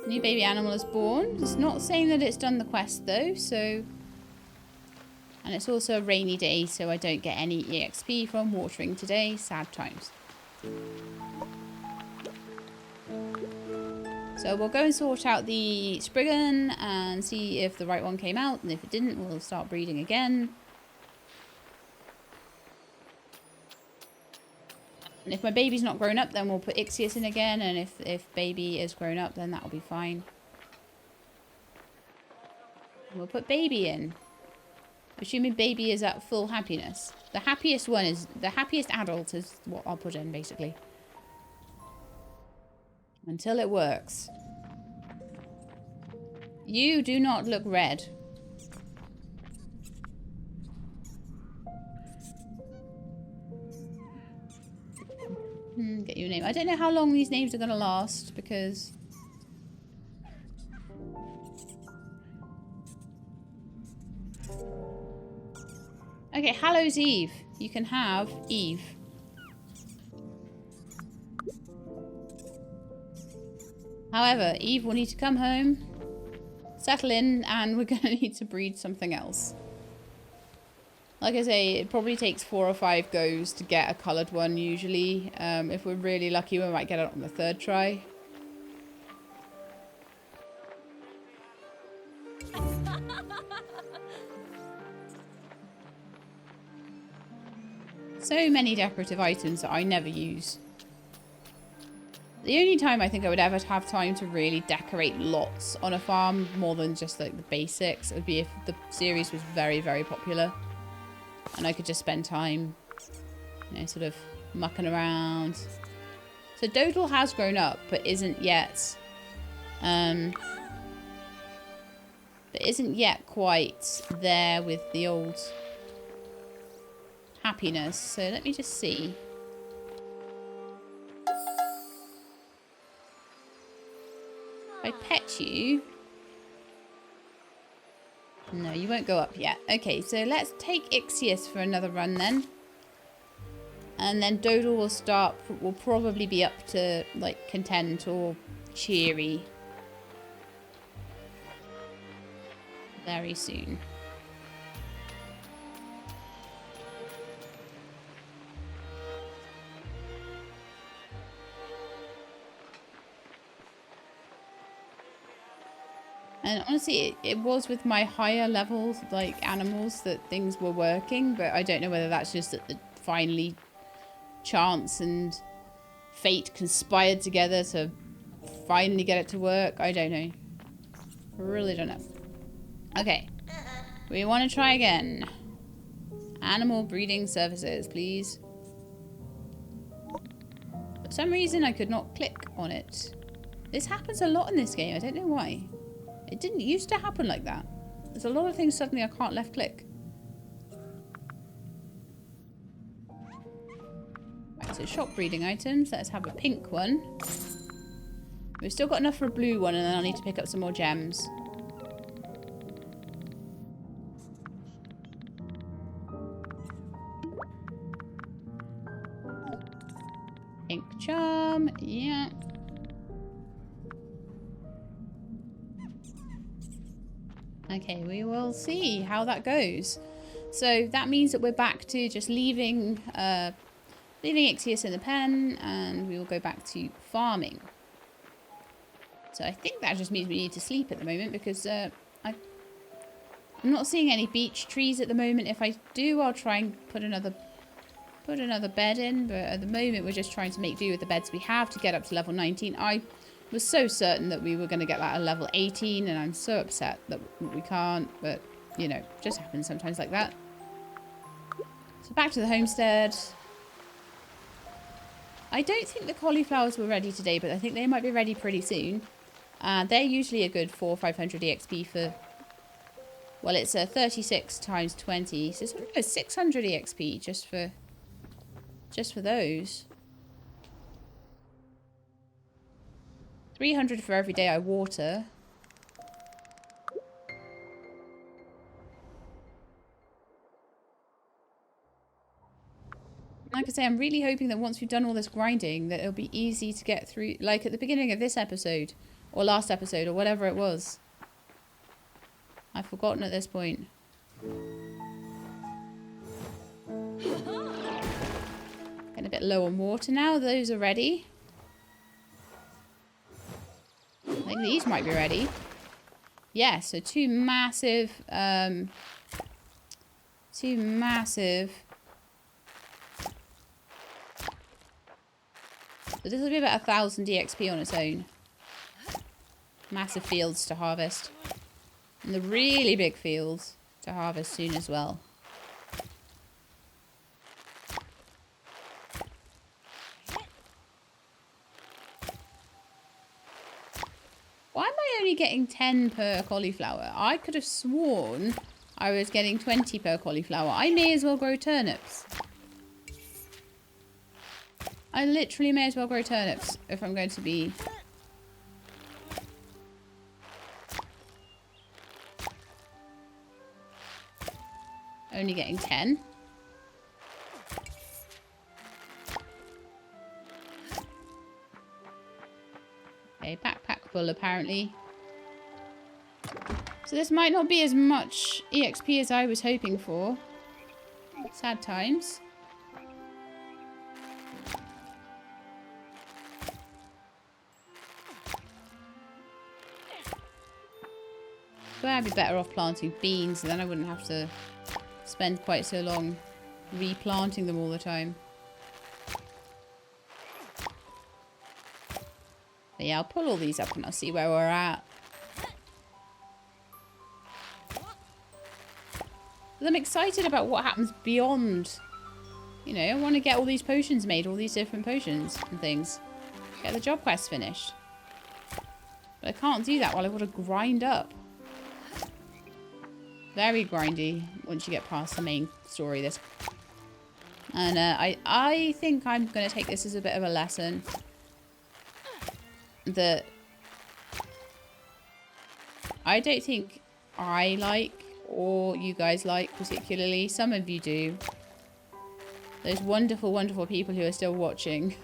New baby animal is born. It's not saying that it's done the quest though, so... And it's also a rainy day, so I don't get any EXP from watering today. Sad times. So we'll go and sort out the Spriggan and see if the right one came out. And if it didn't, we'll start breeding again. And if my baby's not grown up, then we'll put Ixius in again. And if baby is grown up, then that'll be fine. We'll put baby in. Assuming baby is at full happiness. The happiest one is... The happiest adult is what I'll put in, basically. Until it works. You do not look red. Get you a name. I don't know how long these names are going to last, because... Okay, Hallows Eve. You can have Eve. However, Eve will need to come home, settle in, and we're going to need to breed something else. Like I say, it probably takes 4 or 5 goes to get a coloured one usually. If we're really lucky, we might get it on the 3rd try. So many decorative items that I never use. The only time I think I would ever have time to really decorate lots on a farm, more than just like the basics, would be if the series was very, very popular. And I could just spend time, you know, sort of mucking around. So Dodal has grown up, but isn't yet... quite there with the old... happiness. So let me just see. If I pet you... No, you won't go up yet. Okay, so let's take Ixius for another run then. And then Dodal will probably be up to, like, content or cheery very soon. And honestly, it was with my higher levels, like, animals that things were working. But I don't know whether that's just that finally chance and fate conspired together to finally get it to work. I don't know. I really don't know. Okay. We want to try again. Animal breeding services, please. For some reason, I could not click on it. This happens a lot in this game. I don't know why. It didn't used to happen like that. There's a lot of things suddenly I can't left click. Right, so shop breeding items. Let's have a pink one. We've still got enough for a blue one, and then I'll need to pick up some more gems. Pink charm, yeah. Okay, we will see how that goes. So that means that we're back to just leaving Ixius in the pen, and we will go back to farming. So I think that just means we need to sleep at the moment, because I'm not seeing any beech trees at the moment. If I do, I'll try and put another bed in, but at the moment we're just trying to make do with the beds we have to get up to level 19. I was so certain that we were going to get that at level 18, and I'm so upset that we can't, but, you know, just happens sometimes like that. So back to the homestead. I don't think the cauliflowers were ready today, but I think they might be ready pretty soon. They're usually a good 400 or 500 EXP Well, it's a 36 times 20, so it's 600 EXP just for those. 300 for every day I water. Like I say, I'm really hoping that once we've done all this grinding, that it'll be easy to get through, like at the beginning of this episode, or last episode, or whatever it was. I've forgotten at this point. Getting a bit low on water now. Those are ready. I think these might be ready. Yeah, so two massive... So this will be about 1,000 EXP on its own. Massive fields to harvest. And the really big fields to harvest soon as well. Why am I only getting 10 per cauliflower? I could have sworn I was getting 20 per cauliflower. I may as well grow turnips. I literally may as well grow turnips if I'm going to be... only getting 10. Okay, backpack full apparently. So this might not be as much EXP as I was hoping for. Sad times. But I'd be better off planting beans, and then I wouldn't have to spend quite so long replanting them all the time. But yeah, I'll pull all these up and I'll see where we're at. But I'm excited about what happens beyond. You know, I want to get all these potions made, all these different potions and things. Get the job quest finished. But I can't do that while I've got to grind up. Very grindy once you get past the main story. This, and I think I'm going to take this as a bit of a lesson that I don't think I like, or you guys like particularly. Some of you do. Those wonderful, wonderful people who are still watching.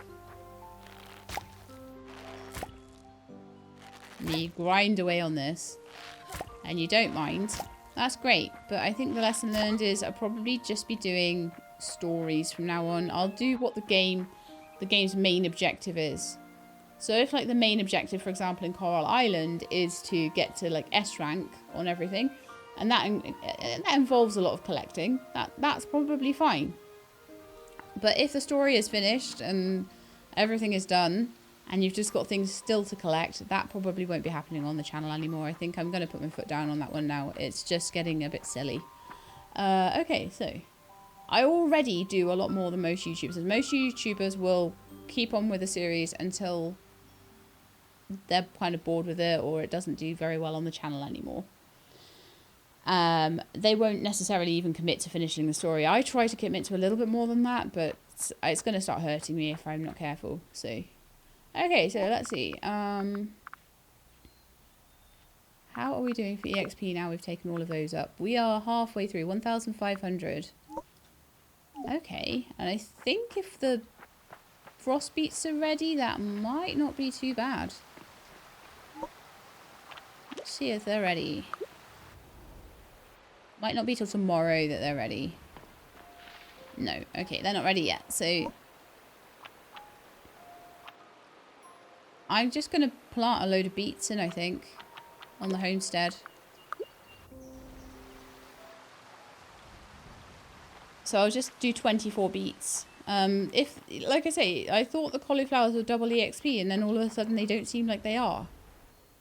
And you grind away on this, and you don't mind. That's great, but I think the lesson learned is I'll probably just be doing stories from now on. I'll do what the game's main objective is. So if like the main objective, for example, in Coral Island is to get to like S rank on everything, and that involves a lot of collecting, that's probably fine. But if the story is finished and everything is done, and you've just got things still to collect, that probably won't be happening on the channel anymore. I think I'm going to put my foot down on that one now. It's just getting a bit silly. Okay, so I already do a lot more than most YouTubers. Most YouTubers will keep on with a series until they're kind of bored with it or it doesn't do very well on the channel anymore. They won't necessarily even commit to finishing the story. I try to commit to a little bit more than that, but it's going to start hurting me if I'm not careful. So... okay, so let's see. How are we doing for EXP now we've taken all of those up? We are halfway through, 1,500. Okay, and I think if the frost beets are ready, that might not be too bad. Let's see if they're ready. Might not be till tomorrow that they're ready. No, okay, they're not ready yet, so... I'm just going to plant a load of beets in, I think, on the homestead. So I'll just do 24 beets. If, like I say, I thought the cauliflowers were double EXP and then all of a sudden they don't seem like they are.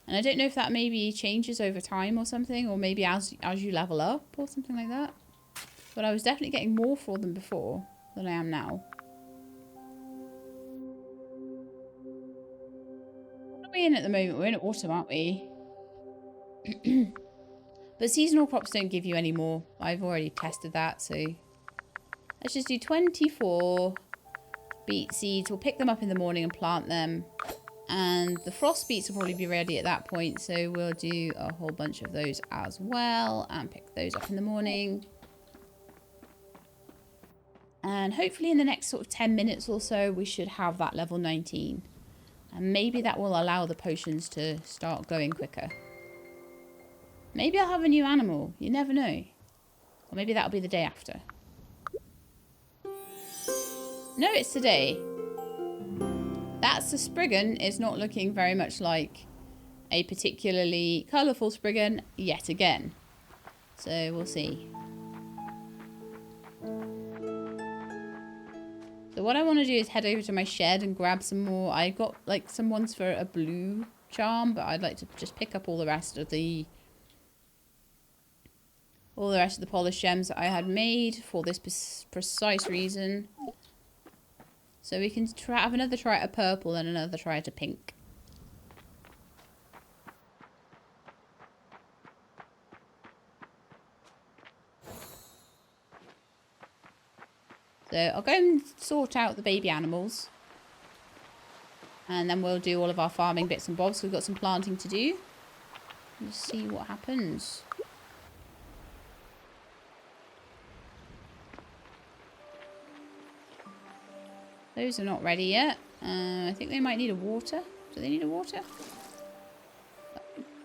And I don't know if that maybe changes over time or something, or maybe as you level up or something like that. But I was definitely getting more for them before than I am now. What are we in at the moment? We're in autumn, aren't we? But seasonal crops don't give you any more. I've already tested that, so let's just do 24 beet seeds. We'll pick them up in the morning and plant them. And the frost beets will probably be ready at that point, so we'll do a whole bunch of those as well and pick those up in the morning. And hopefully in the next sort of 10 minutes or so, we should have that level 19. And maybe that will allow the potions to start going quicker. Maybe I'll have a new animal. You never know. Or maybe that'll be the day after. No, it's today. That's the Spriggan. Is not looking very much like a particularly colourful Spriggan yet again. So we'll see. So what I want to do is head over to my shed and grab some more. I got like some ones for a blue charm, but I'd like to just pick up all the rest of the polished gems that I had made for this precise reason. So we can have another try at a purple and another try at a pink. So I'll go and sort out the baby animals. And then we'll do all of our farming bits and bobs. We've got some planting to do. Let's see what happens. Those are not ready yet. I think they might need a water. Do they need a water?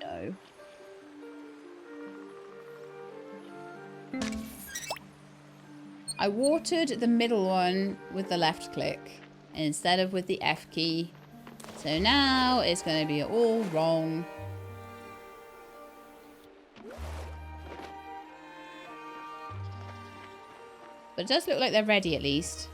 No. I watered the middle one with the left click instead of with the F key. So now it's going to be all wrong. But it does look like they're ready at least.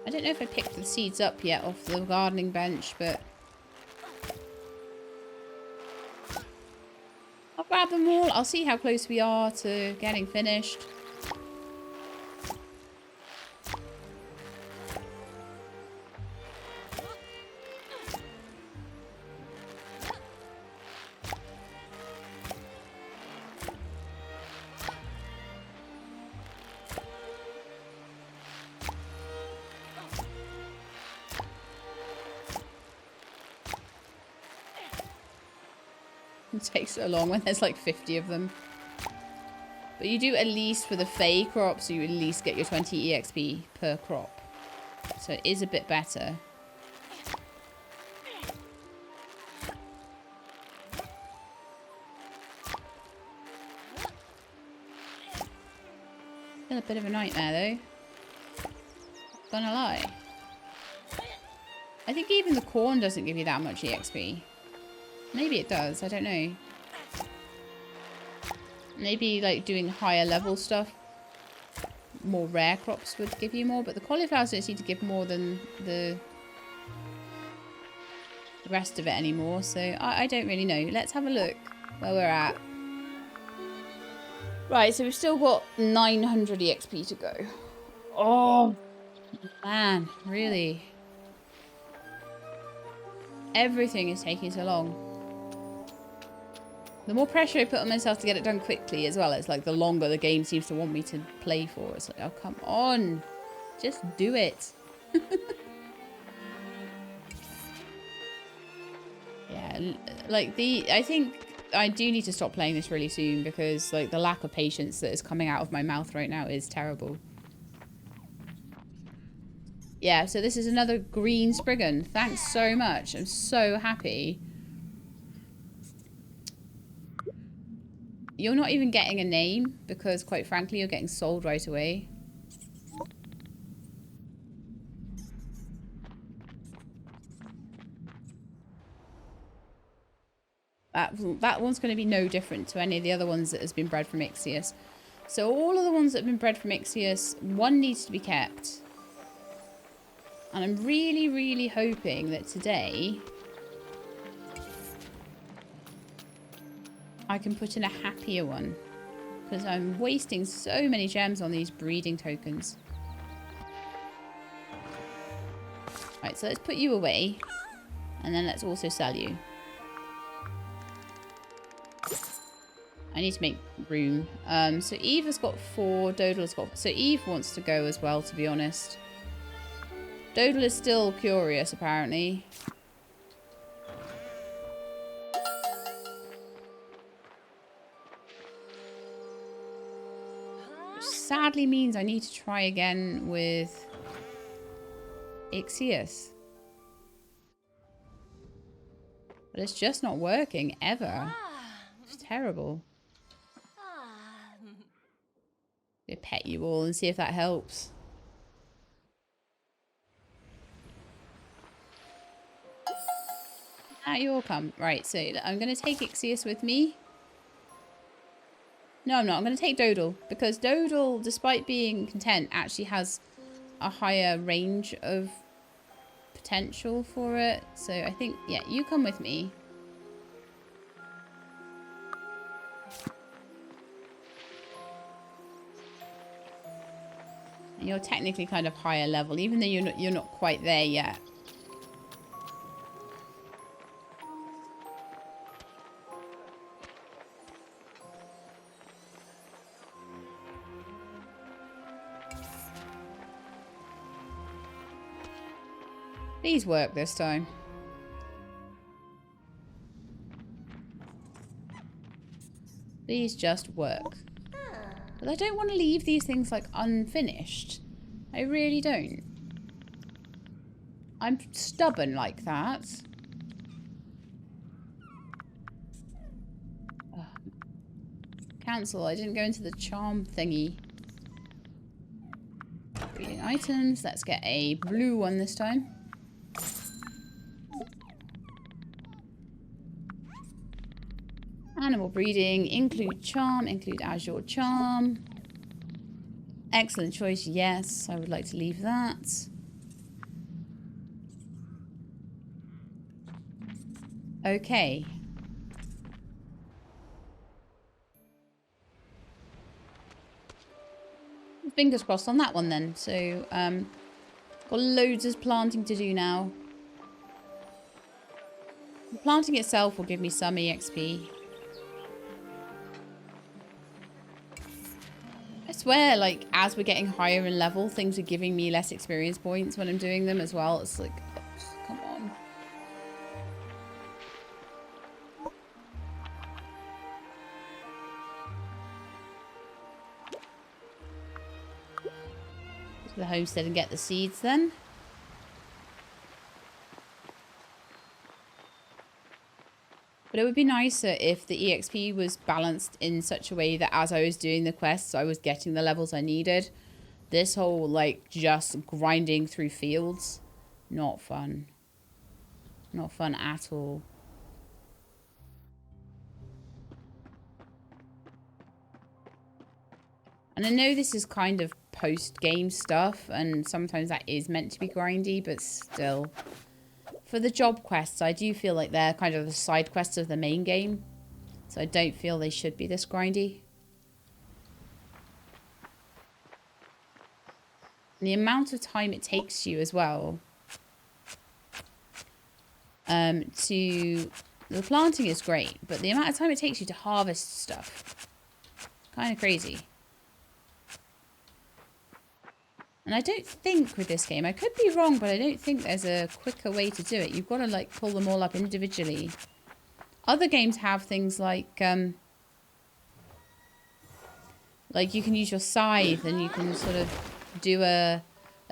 I don't know if I picked the seeds up yet off the gardening bench, but I'll grab them all. I'll see how close we are to getting finished. It takes so long when there's like 50 of them. But you do at least for the Fae crop, so you at least get your 20 EXP per crop. So it is a bit better. Still a bit of a nightmare though. Not gonna lie. I think even the corn doesn't give you that much EXP. Maybe it does, I don't know. Maybe like doing higher level stuff, more rare crops would give you more, but the cauliflowers don't seem to give more than the rest of it anymore, so I don't really know. Let's have a look where we're at. Right, so we've still got 900 EXP to go. Oh, man, really? Everything is taking so long. The more pressure I put on myself to get it done quickly as well, it's like the longer the game seems to want me to play for. It's like, oh, come on. Just do it. Yeah, like I think I do need to stop playing this really soon because like the lack of patience that is coming out of my mouth right now is terrible. Yeah, so this is another green Spriggan. Thanks so much. I'm so happy. You're not even getting a name because, quite frankly, you're getting sold right away. That one's going to be no different to any of the other ones that has been bred from Ixius. So all of the ones that have been bred from Ixius, one needs to be kept. And I'm really, really hoping that today I can put in a happier one. Because I'm wasting so many gems on these breeding tokens. Right, so let's put you away. And then let's also sell you. I need to make room. So Eve has got 4. Dodal has got... So Eve wants to go as well, to be honest. Dodal is still curious, apparently. Which sadly means I need to try again with Ixius. But it's just not working, ever. It's terrible. I'll pet you all and see if that helps. Now you all come. Right, so I'm going to take Ixius with me. No, I'm not. I'm going to take Dodal. Because Dodal, despite being content, actually has a higher range of potential for it. So I think, yeah, you come with me. And you're technically kind of higher level, even though you're not quite there yet. Please work this time. Please just work. But I don't want to leave these things like unfinished. I really don't. I'm stubborn like that. Ugh. Cancel. I didn't go into the charm thingy. Reading items. Let's get a blue one this time. Animal breeding, include charm, include Azure charm. Excellent choice, yes. I would like to leave that. Okay. Fingers crossed on that one then. So, got loads of planting to do now. The planting itself will give me some EXP. I swear, like, as we're getting higher in level, things are giving me less experience points when I'm doing them as well. It's like, oh, come on. Go to the homestead and get the seeds then. But it would be nicer if the EXP was balanced in such a way that as I was doing the quests, I was getting the levels I needed. This whole, like, just grinding through fields, not fun. Not fun at all. And I know this is kind of post-game stuff, and sometimes that is meant to be grindy, but still. For the job quests, I do feel like they're kind of the side quests of the main game. So I don't feel they should be this grindy. And the amount of time it takes you as well. The planting is great, but the amount of time it takes you to harvest stuff. Kind of crazy. And I don't think with this game, I could be wrong, but I don't think there's a quicker way to do it. You've got to, like, pull them all up individually. Other games have things like you can use your scythe and you can sort of do a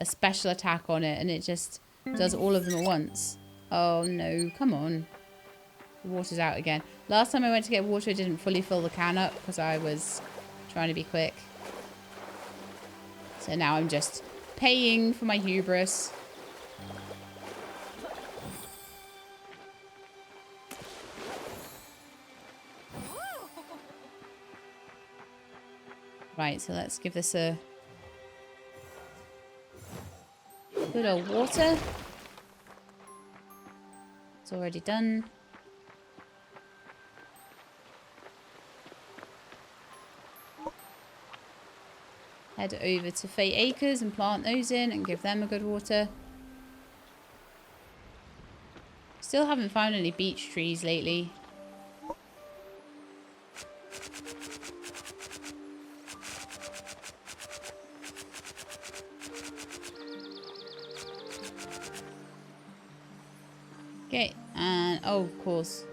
special attack on it and it just does all of them at once. Oh no, come on. The water's out again. Last time I went to get water, I didn't fully fill the can up because I was trying to be quick. So now I'm just paying for my hubris. Right, so let's give this a good old water. It's already done. head over to Fae Acres and plant those in and give them a good water. Still haven't found any beech trees lately. Okay, and oh, of course.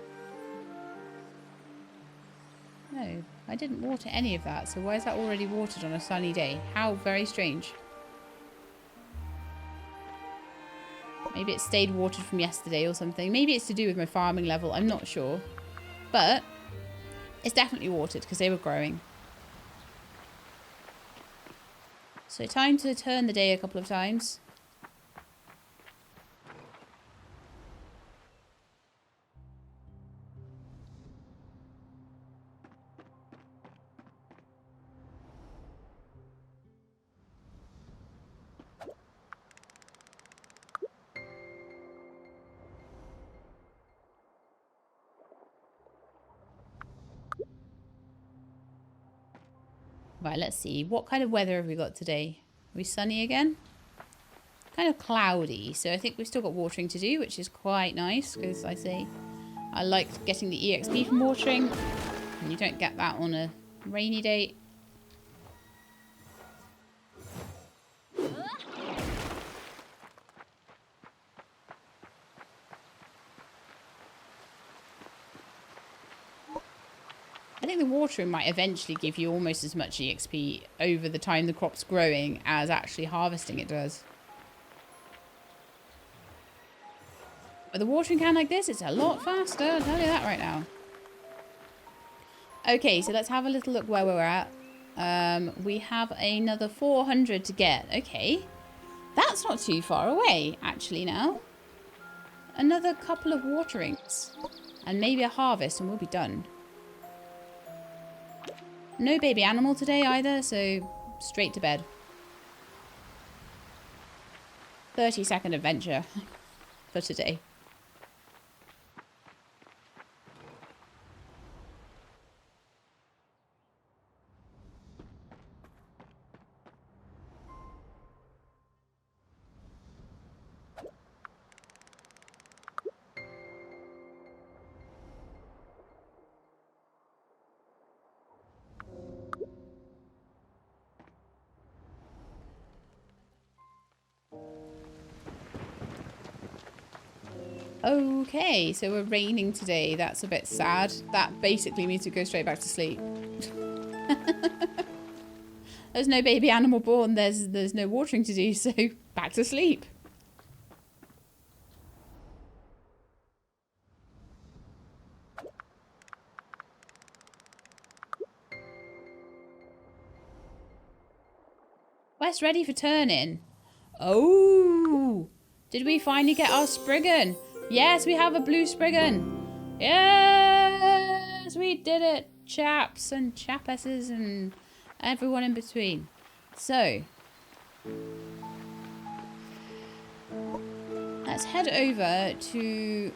No, I didn't water any of that, so why is that already watered on a sunny day? How very strange. Maybe it stayed watered from yesterday or something. Maybe it's to do with my farming level, I'm not sure. But it's definitely watered because they were growing. So time to turn the day a couple of times. Right, let's see. What kind of weather have we got today? Are we sunny again? Kind of cloudy, so I think we've still got watering to do, which is quite nice, because I like getting the EXP from watering, and you don't get that on a rainy day. I think the watering might eventually give you almost as much EXP over the time the crop's growing as actually harvesting it does. With a watering can like this, it's a lot faster, I'll tell you that right now. Okay, so let's have a little look where we're at. We have another 400 to get. Okay, that's not too far away, actually, now. Another couple of waterings. And maybe a harvest, and we'll be done. No baby animal today either, so straight to bed. 30-second adventure for today. Okay, so we're raining today. That's a bit sad. That basically means we go straight back to sleep. There's no baby animal born. There's no watering to do, so back to sleep. Quest ready for turn-in. Oh! Did we finally get our Spriggan? Yes, we have a blue Spriggan. Yes, we did it. Chaps and chapesses and everyone in between. So, let's head over to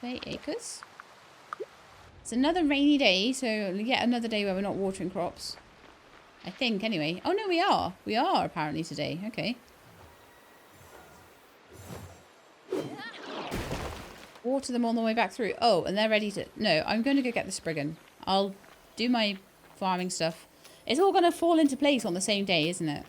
Fae Acres. It's another rainy day, so yet another day where we're not watering crops. I think, anyway. Oh, no, we are. We are, apparently, today. Okay. Water them all the way back through. Oh, and they're ready to... No, I'm going to go get the Spriggan. I'll do my farming stuff. It's all going to fall into place on the same day, isn't it?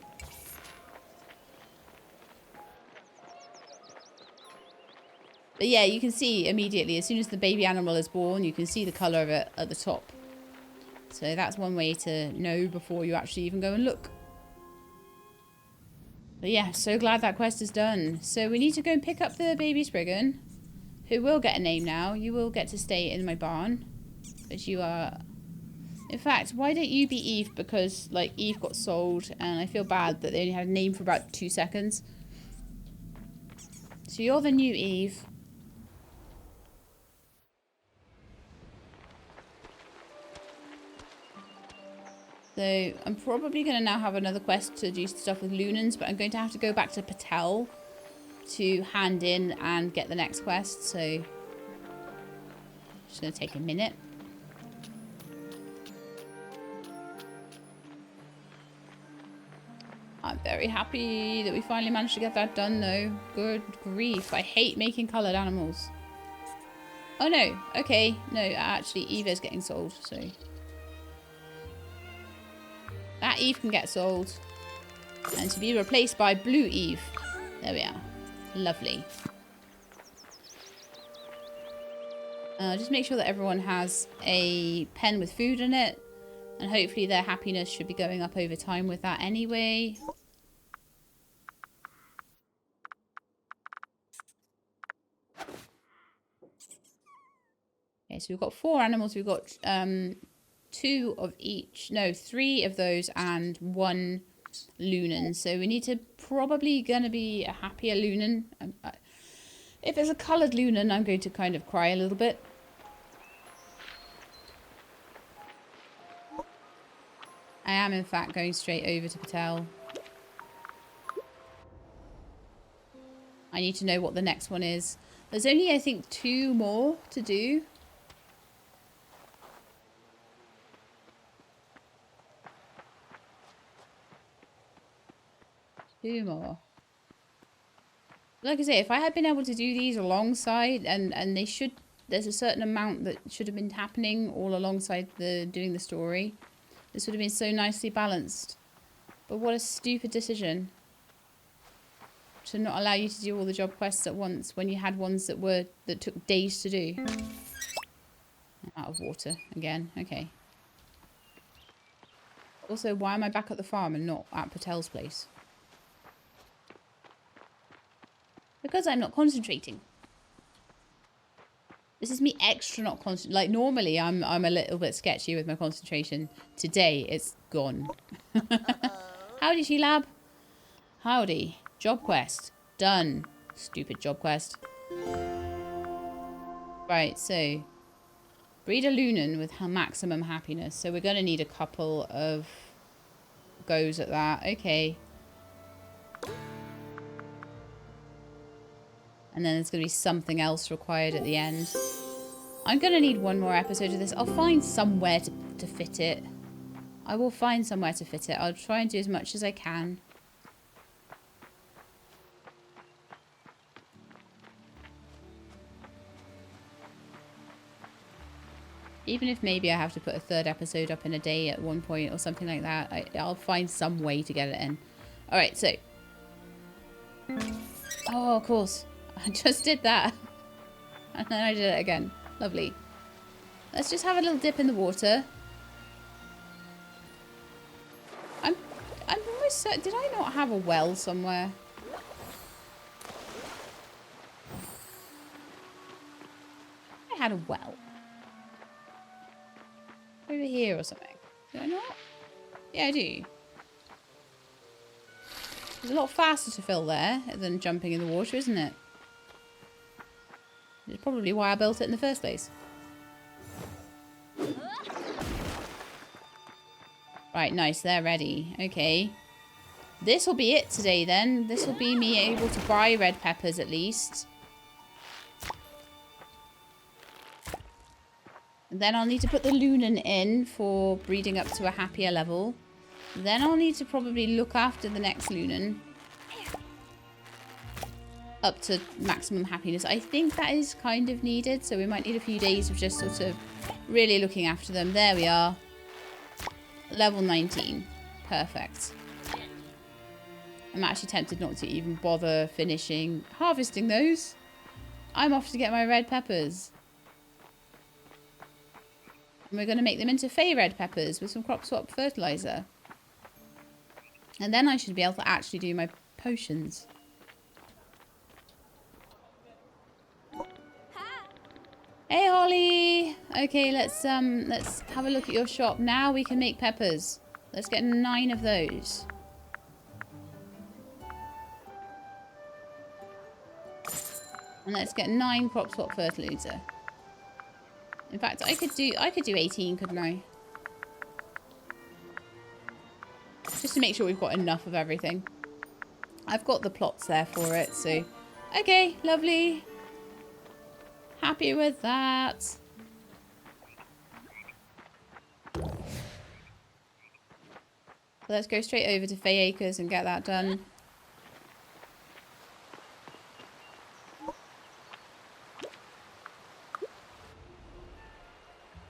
But yeah, you can see immediately, as soon as the baby animal is born, you can see the colour of it at the top. So that's one way to know before you actually even go and look. But yeah, so glad that quest is done. So we need to go and pick up the baby Spriggan, who will get a name now. You will get to stay in my barn. But you are... In fact, why don't you be Eve? Because, like, Eve got sold, and I feel bad that they only had a name for about 2 seconds. So you're the new Eve. So I'm probably going to now have another quest to do stuff with Lunans, but I'm going to have to go back to Patel to hand in and get the next quest. So just going to take a minute. I'm very happy that we finally managed to get that done, though. Good grief. I hate making coloured animals. Oh, no. Okay. No, actually, Eve is getting sold, so... That Eve can get sold. And to be replaced by blue Eve. There we are. Lovely. Just make sure that everyone has a pen with food in it. And hopefully their happiness should be going up over time with that anyway. Okay, so we've got 4 animals. We've got 2 of each. No, 3 of those and 1 Lunan. So we need to probably gonna be a happier Lunan. If it's a coloured Lunan, I'm going to kind of cry a little bit. I am, in fact, going straight over to Patel. I need to know what the next one is. There's only, I think, 2 more to do. Two more. Like I say, if I had been able to do these alongside, and they should, there's a certain amount that should have been happening all alongside doing the story. This would have been so nicely balanced. But what a stupid decision. To not allow you to do all the job quests at once when you had ones that took days to do. I'm out of water again. Okay. Also, why am I back at the farm and not at Patel's place? Because I'm not concentrating. This is me extra not concentrating. Like, normally I'm a little bit sketchy with my concentration. Today, it's gone. Howdy, She-Lab. Howdy. Job quest. Done. Stupid job quest. Right, so... breed a Lunan with maximum happiness. So we're going to need a couple of goes at that. Okay. And then there's going to be something else required at the end. I'm going to need one more episode of this. I'll find somewhere to fit it. I will find somewhere to fit it. I'll try and do as much as I can. Even if maybe I have to put a 3rd episode up in a day at one point or something like that. I'll find some way to get it in. Alright, so. Oh, of course. I just did that. And then I did it again. Lovely. Let's just have a little dip in the water. I'm almost certain. Did I not have a well somewhere? I had a well. Over here or something. Do I not? Yeah, I do. It's a lot faster to fill there than jumping in the water, isn't it? It's probably why I built it in the first place. Right, nice. They're ready. Okay. This will be it today then. This will be me able to buy red peppers at least. And then I'll need to put the Lunan in for breeding up to a happier level. Then I'll need to probably look after the next Lunan. Up to maximum happiness. I think that is kind of needed. So we might need a few days of just sort of really looking after them. There we are. Level 19. Perfect. I'm actually tempted not to even bother harvesting those. I'm off to get my red peppers. And we're going to make them into Fae red peppers with some crop swap fertilizer. And then I should be able to actually do my potions. Hey Holly! Okay, let's have a look at your shop. Now we can make peppers. Let's get 9 of those. And let's get 9 crop swap fertilizer. In fact, I could do 18, couldn't I? Just to make sure we've got enough of everything. I've got the plots there for it, so... Okay, lovely. Happy with that. Let's go straight over to Fae Acres and get that done.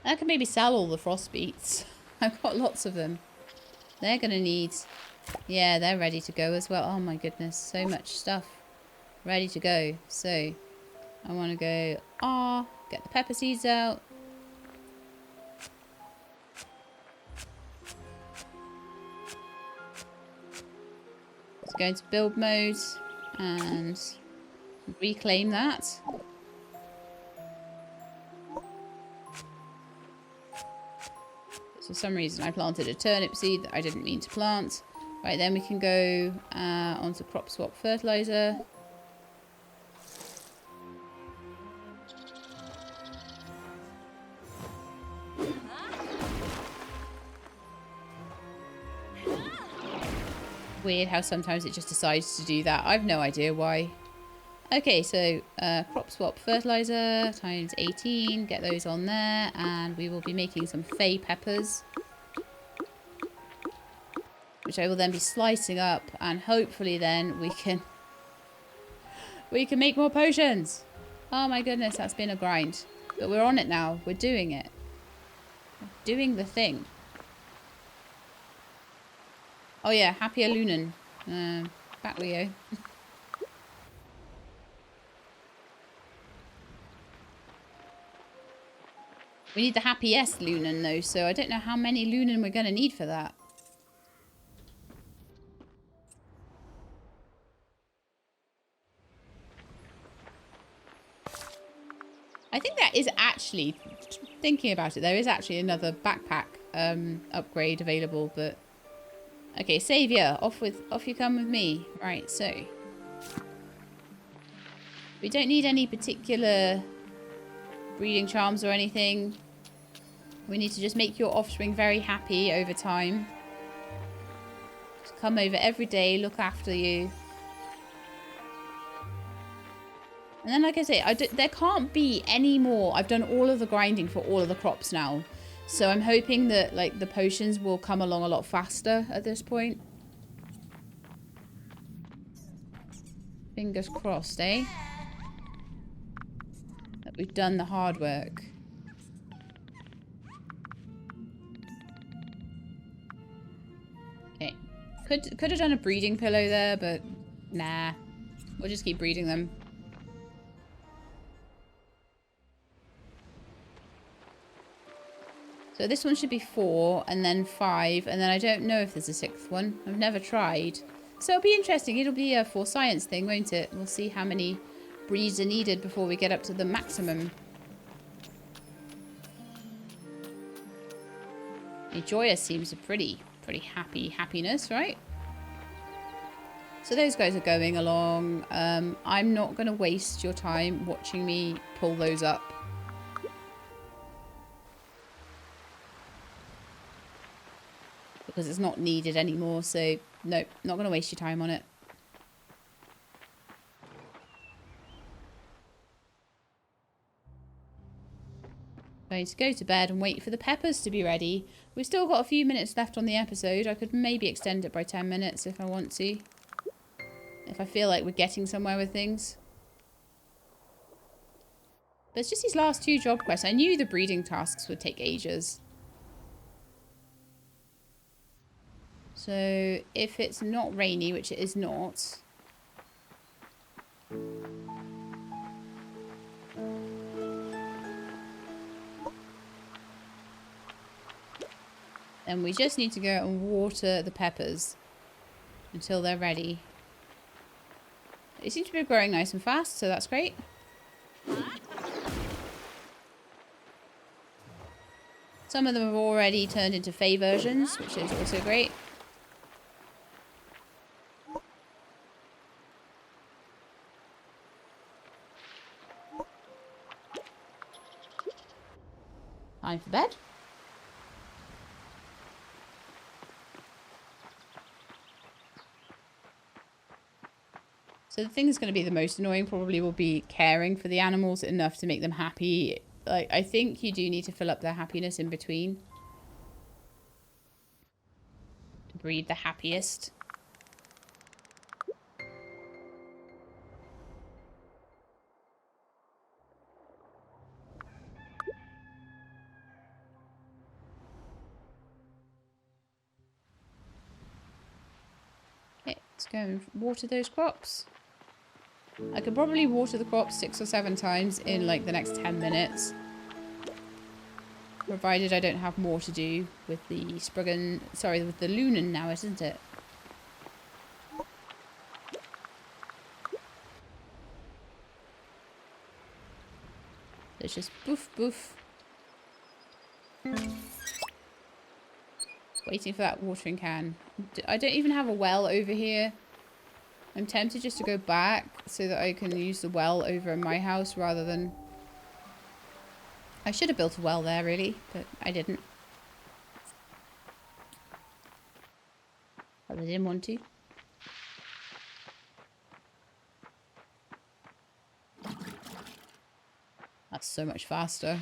I can maybe sell all the frost beets. I've got lots of them. They're going to need... Yeah, they're ready to go as well. Oh my goodness, so much stuff ready to go. So, I want to go... get the pepper seeds out. Let's go into build mode and reclaim that. For some reason I planted a turnip seed that I didn't mean to plant. Right, then we can go onto crop swap fertilizer. Weird how sometimes it just decides to do that. I've no idea why. Okay, so crop swap fertilizer times 18. Get those on there, and we will be making some Fae peppers, which I will then be slicing up, and hopefully then we can make more potions. Oh my goodness, that's been a grind, but we're on it now. We're doing it. We're doing the thing. Oh yeah, happier Lunan. Back we go. We need the happiest Lunan though, so I don't know how many Lunan we're going to need for that. I think that is actually, thinking about it, there is actually another backpack upgrade available, but... Okay, Saviour, off you come with me. Right, so... We don't need any particular breeding charms or anything. We need to just make your offspring very happy over time. Just come over every day, look after you. And then, like I say, there can't be any more. I've done all of the grinding for all of the crops now. So I'm hoping that, like, the potions will come along a lot faster at this point. Fingers crossed, eh? That we've done the hard work. Okay. Could have done a breeding pillow there, but nah. We'll just keep breeding them. So this one should be 4, and then 5, and then I don't know if there's a 6th one. I've never tried. So it'll be interesting. It'll be a for science thing, won't it? We'll see how many breeds are needed before we get up to the maximum. Joyous seems a pretty happiness, right? So those guys are going along. I'm not going to waste your time watching me pull those up. Because it's not needed anymore, so no, not going to waste your time on it. Going to go to bed and wait for the peppers to be ready. We've still got a few minutes left on the episode. I could maybe extend it by 10 minutes if I want to. If I feel like we're getting somewhere with things. But it's just these last 2 job quests. I knew the breeding tasks would take ages. So, if it's not rainy, which it is not... then we just need to go and water the peppers until they're ready. They seem to be growing nice and fast, so that's great. Some of them have already turned into Fae versions, which is also great. Time for bed. So the thing that's going to be the most annoying probably will be caring for the animals enough to make them happy. Like, I think you do need to fill up their happiness in between. To breed the happiest. Okay, let's go and water those crops. I could probably water the crops 6 or 7 times in like the next 10 minutes. Provided I don't have more to do with the Spriggan, sorry, with the Lunan now, isn't it? It's just boof boof. Waiting for that watering can. I don't even have a well over here. I'm tempted just to go back so that I can use the well over in my house rather than... I should have built a well there really, but I didn't. But I didn't want to. That's so much faster.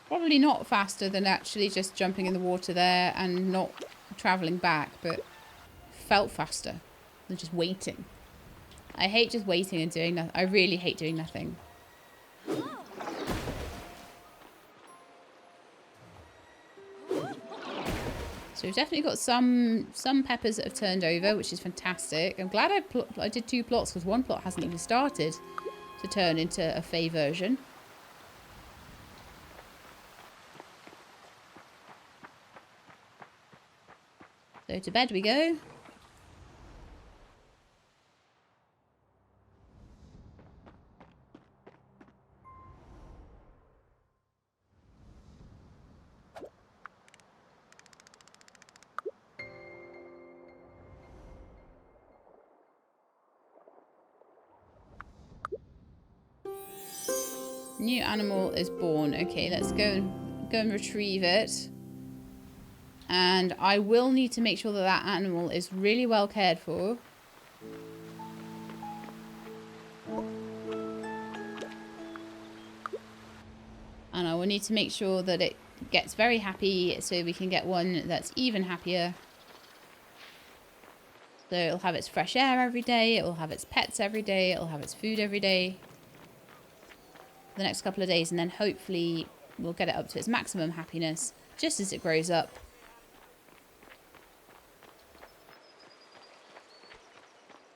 Probably not faster than actually just jumping in the water there and not travelling back, but felt faster than just waiting. I hate just waiting and doing nothing. I really hate doing nothing. So we've definitely got some peppers that have turned over, which is fantastic. I'm glad I did 2 plots because 1 plot hasn't even started to turn into a Fae version. So to bed we go. New animal is born. Okay, let's go and retrieve it. And I will need to make sure that that animal is really well cared for. And I will need to make sure that it gets very happy so we can get one that's even happier. So it'll have its fresh air every day, it'll have its pets every day, it'll have its food every day. The next couple of days, and then hopefully we'll get it up to its maximum happiness just as it grows up.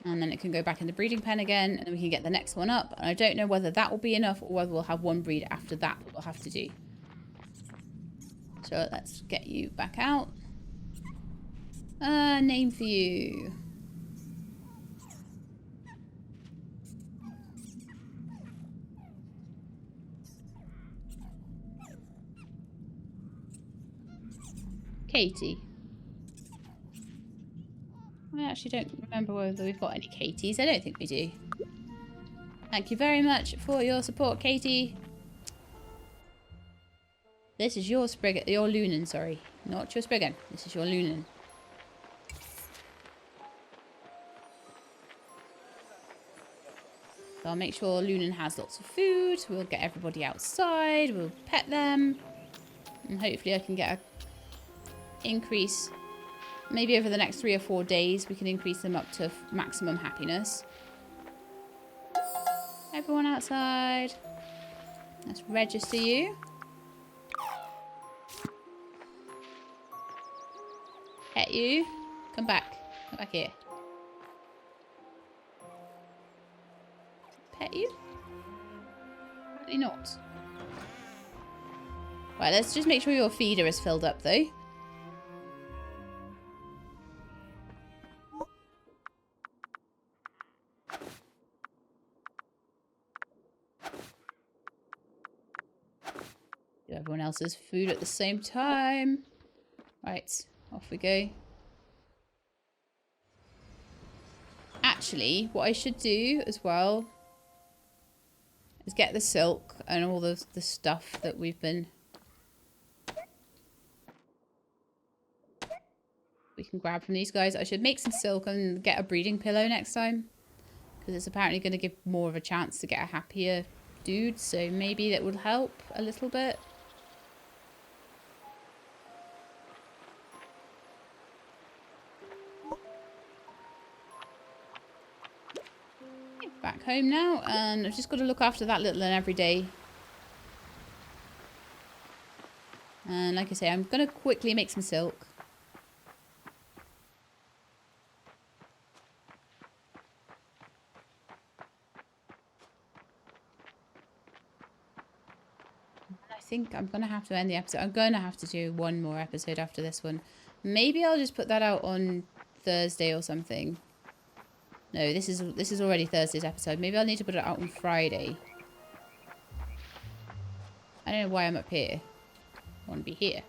And then it can go back in the breeding pen again, and then we can get the next one up. And I don't know whether that will be enough or whether we'll have 1 breed after that we'll have to do. So let's get you back out. Name for you. Katie. I actually don't remember whether we've got any Katies. I don't think we do. Thank you very much for your support, Katie. This is your Spriggan, your Lunan, sorry. Not your Spriggan. This is your Lunan. So I'll make sure Lunan has lots of food. We'll get everybody outside. We'll pet them. And hopefully I can get a increase. Maybe over the next 3 or 4 days, we can increase them up to maximum happiness. Everyone outside. Let's register you. Pet you. Come back. Come back here. Pet you? Apparently not. Right, let's just make sure your feeder is filled up though. Do everyone else's food at the same time. Right, off we go. Actually, what I should do as well is get the silk and all the stuff that we've been... we can grab from these guys. I should make some silk and get a breeding pillow next time. Because it's apparently going to give more of a chance to get a happier dude. So maybe that would help a little bit. home now, and I've just got to look after that little one every day. And like I say, I'm going to quickly make some silk. I think I'm going to have to end the episode. I'm going to have to do one more episode after this one. Maybe I'll just put that out on Thursday or something. No, this is already Thursday's episode. Maybe I'll need to put it out on Friday. I don't know why I'm up here. I want to be here.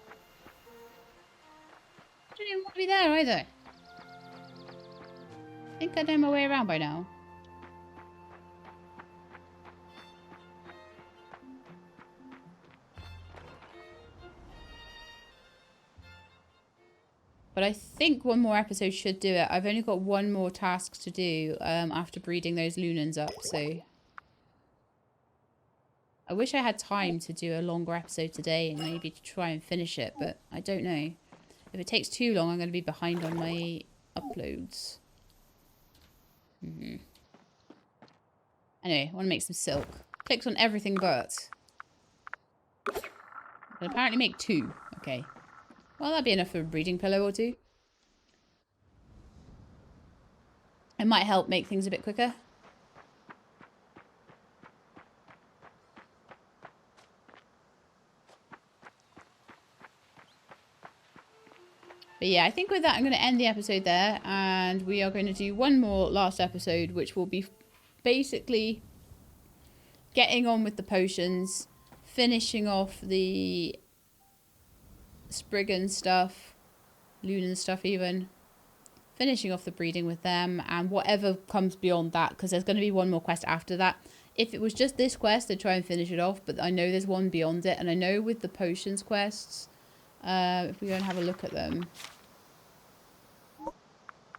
I don't even want to be there either. I think I know my way around by now. But I think one more episode should do it. I've only got one more task to do after breeding those lunans up, so... I wish I had time to do a longer episode today and maybe to try and finish it, but I don't know. If it takes too long, I'm going to be behind on my uploads. Anyway, I want to make some silk. Clicked on everything but. I can apparently make 2. Okay. Well, that'd be enough for a breeding pillow or 2. It might help make things a bit quicker. But yeah, I think with that, I'm going to end the episode there. And we are going to do one more last episode, which will be basically getting on with the potions, finishing off the Spriggan stuff, Lunan stuff even, finishing off the breeding with them, and whatever comes beyond that, because there's going to be one more quest after that. If it was just this quest, I'd try and finish it off, but I know there's one beyond it, and I know with the potions quests, if we go and have a look at them,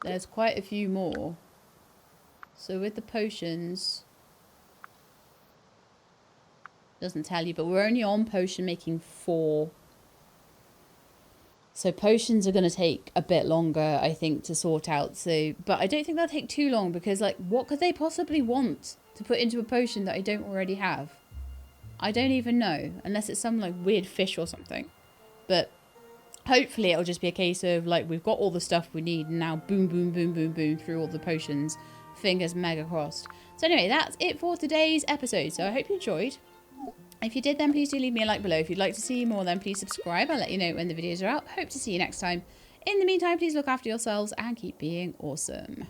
there's quite a few more. So with the potions, doesn't tell you, but we're only on potion making 4. So potions are going to take a bit longer, I think, to sort out. So, but I don't think they'll take too long, because like, what could they possibly want to put into a potion that I don't already have? I don't even know, unless it's some like weird fish or something. But hopefully it'll just be a case of like, we've got all the stuff we need, and now boom, boom, boom, boom, boom through all the potions. Fingers mega crossed. So anyway, that's it for today's episode. So I hope you enjoyed. If you did, then please do leave me a like below. If you'd like to see more, then please subscribe. I'll let you know when the videos are out. Hope to see you next time. In the meantime, please look after yourselves and keep being awesome.